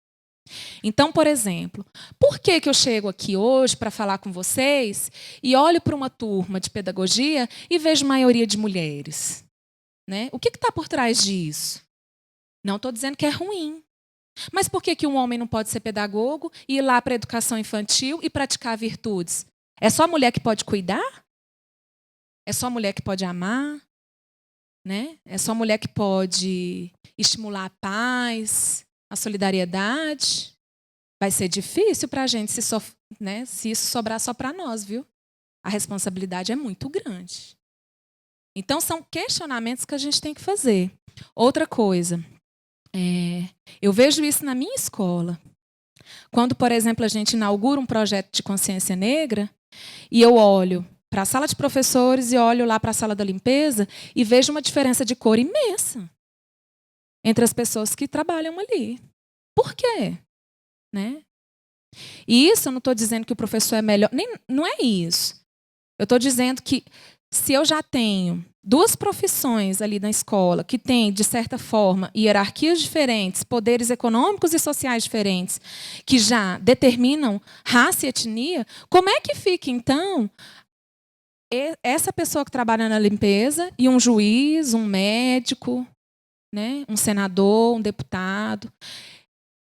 Então, por exemplo, por que eu chego aqui hoje para falar com vocês e olho para uma turma de pedagogia e vejo maioria de mulheres? Né? O que está por trás disso? Não estou dizendo que é ruim. Mas por que um homem não pode ser pedagogo e ir lá para a educação infantil e praticar virtudes? É só a mulher que pode cuidar? É só a mulher que pode amar? Né? É só a mulher que pode estimular a paz, a solidariedade? Vai ser difícil para a gente se isso sobrar só para nós, viu? A responsabilidade é muito grande. Então, são questionamentos que a gente tem que fazer. Outra coisa, eu vejo isso na minha escola. Quando, por exemplo, a gente inaugura um projeto de consciência negra, e eu olho para a sala de professores e olho lá para a sala da limpeza e vejo uma diferença de cor imensa entre as pessoas que trabalham ali. Por quê? Né? E isso eu não estou dizendo que o professor é melhor, não é isso. Eu estou dizendo que se eu já tenho duas profissões ali na escola que têm, de certa forma, hierarquias diferentes, poderes econômicos e sociais diferentes, que já determinam raça e etnia, como é que fica, então, essa pessoa que trabalha na limpeza e um juiz, um médico, né, um senador, um deputado?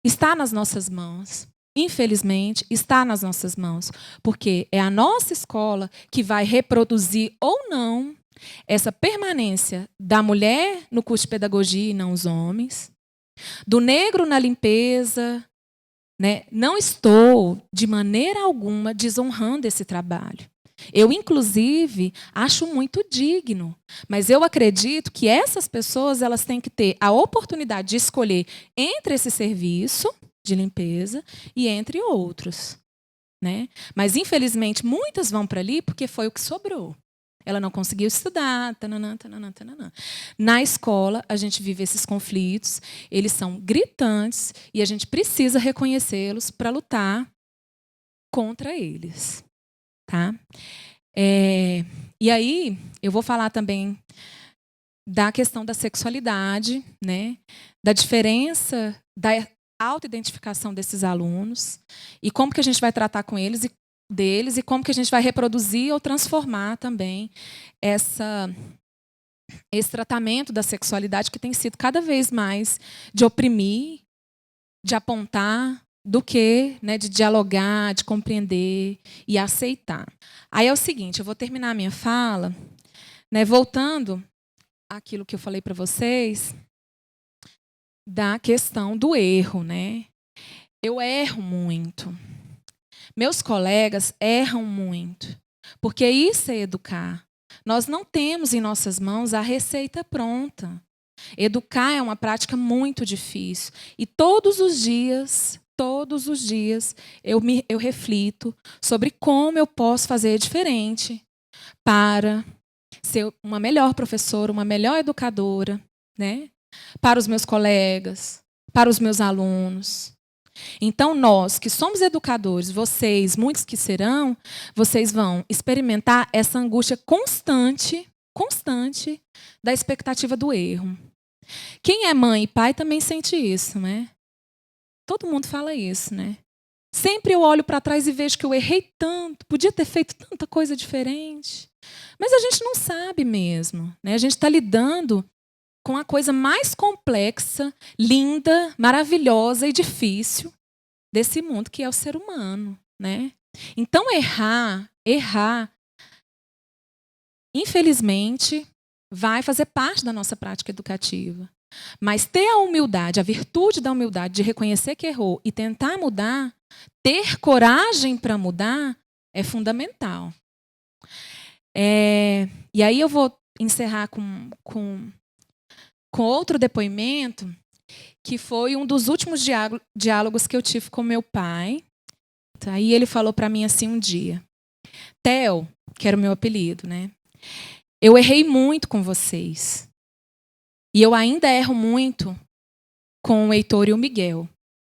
Está nas nossas mãos. Infelizmente, está nas nossas mãos, porque é a nossa escola que vai reproduzir ou não essa permanência da mulher no curso de pedagogia e não os homens, do negro na limpeza. Né? Não estou, de maneira alguma, desonrando esse trabalho. Eu, inclusive, acho muito digno, mas eu acredito que essas pessoas elas têm que ter a oportunidade de escolher entre esse serviço de limpeza e entre outros. Né? Mas, infelizmente, muitas vão para ali porque foi o que sobrou. Ela não conseguiu estudar. Tananã, tananã, tananã. Na escola, a gente vive esses conflitos, eles são gritantes e a gente precisa reconhecê-los para lutar contra eles. Tá? E aí, eu vou falar também da questão da sexualidade, né? Da diferença da autoidentificação desses alunos e como que a gente vai tratar com eles deles e como que a gente vai reproduzir ou transformar também esse tratamento da sexualidade que tem sido cada vez mais de oprimir, de apontar, do que, né, de dialogar, de compreender e aceitar. Aí é o seguinte, eu vou terminar a minha fala, né, voltando àquilo que eu falei para vocês, da questão do erro, né? Eu erro muito. Meus colegas erram muito. Porque isso é educar. Nós não temos em nossas mãos a receita pronta. Educar é uma prática muito difícil. E todos os dias, eu reflito sobre como eu posso fazer diferente para ser uma melhor professora, uma melhor educadora, né? Para os meus colegas, para os meus alunos. Então, nós que somos educadores, vocês, muitos que serão, vocês vão experimentar essa angústia constante da expectativa do erro. Quem é mãe e pai também sente isso, né? Todo mundo fala isso, né? Sempre eu olho para trás e vejo que eu errei tanto, podia ter feito tanta coisa diferente. Mas a gente não sabe mesmo, né? A gente está lidando com a coisa mais complexa, linda, maravilhosa e difícil desse mundo, que é o ser humano, né? Então, errar, infelizmente, vai fazer parte da nossa prática educativa. Mas ter a humildade, a virtude da humildade de reconhecer que errou e tentar mudar, ter coragem para mudar, é fundamental. E aí eu vou encerrar com outro depoimento, que foi um dos últimos diálogos que eu tive com meu pai. Aí ele falou para mim assim um dia: Theo, que era o meu apelido, né? Eu errei muito com vocês. E eu ainda erro muito com o Heitor e o Miguel,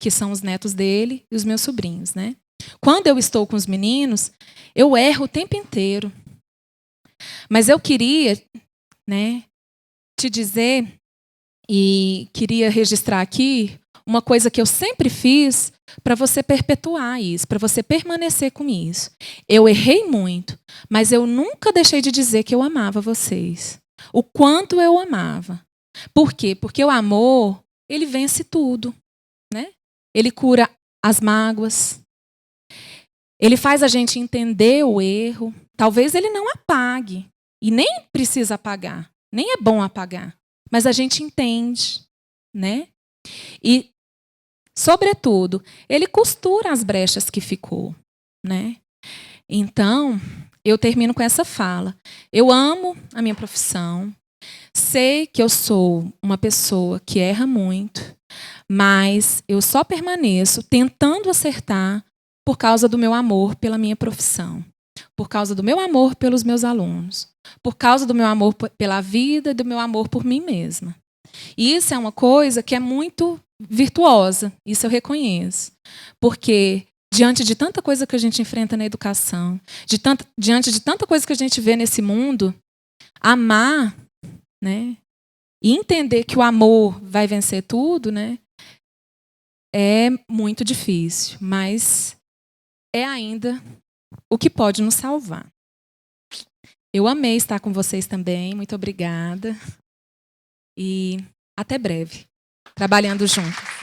que são os netos dele e os meus sobrinhos, né? Quando eu estou com os meninos, eu erro o tempo inteiro. Mas eu queria, né, te dizer, e queria registrar aqui uma coisa que eu sempre fiz para você perpetuar isso, para você permanecer com isso. Eu errei muito, mas eu nunca deixei de dizer que eu amava vocês. O quanto eu amava. Por quê? Porque o amor, ele vence tudo, né? Ele cura as mágoas. Ele faz a gente entender o erro. Talvez ele não apague. E nem precisa apagar. Nem é bom apagar. Mas a gente entende, né? E, sobretudo, ele costura as brechas que ficou, né? Então, eu termino com essa fala. Eu amo a minha profissão. Sei que eu sou uma pessoa que erra muito, mas eu só permaneço tentando acertar por causa do meu amor pela minha profissão, por causa do meu amor pelos meus alunos, por causa do meu amor pela vida e do meu amor por mim mesma. E isso é uma coisa que é muito virtuosa, isso eu reconheço, porque diante de tanta coisa que a gente enfrenta na educação, diante de tanta coisa que a gente vê nesse mundo, amar, né? E entender que o amor vai vencer tudo, né? É muito difícil, mas é ainda o que pode nos salvar. Eu amei estar com vocês também, muito obrigada. E até breve, trabalhando juntos.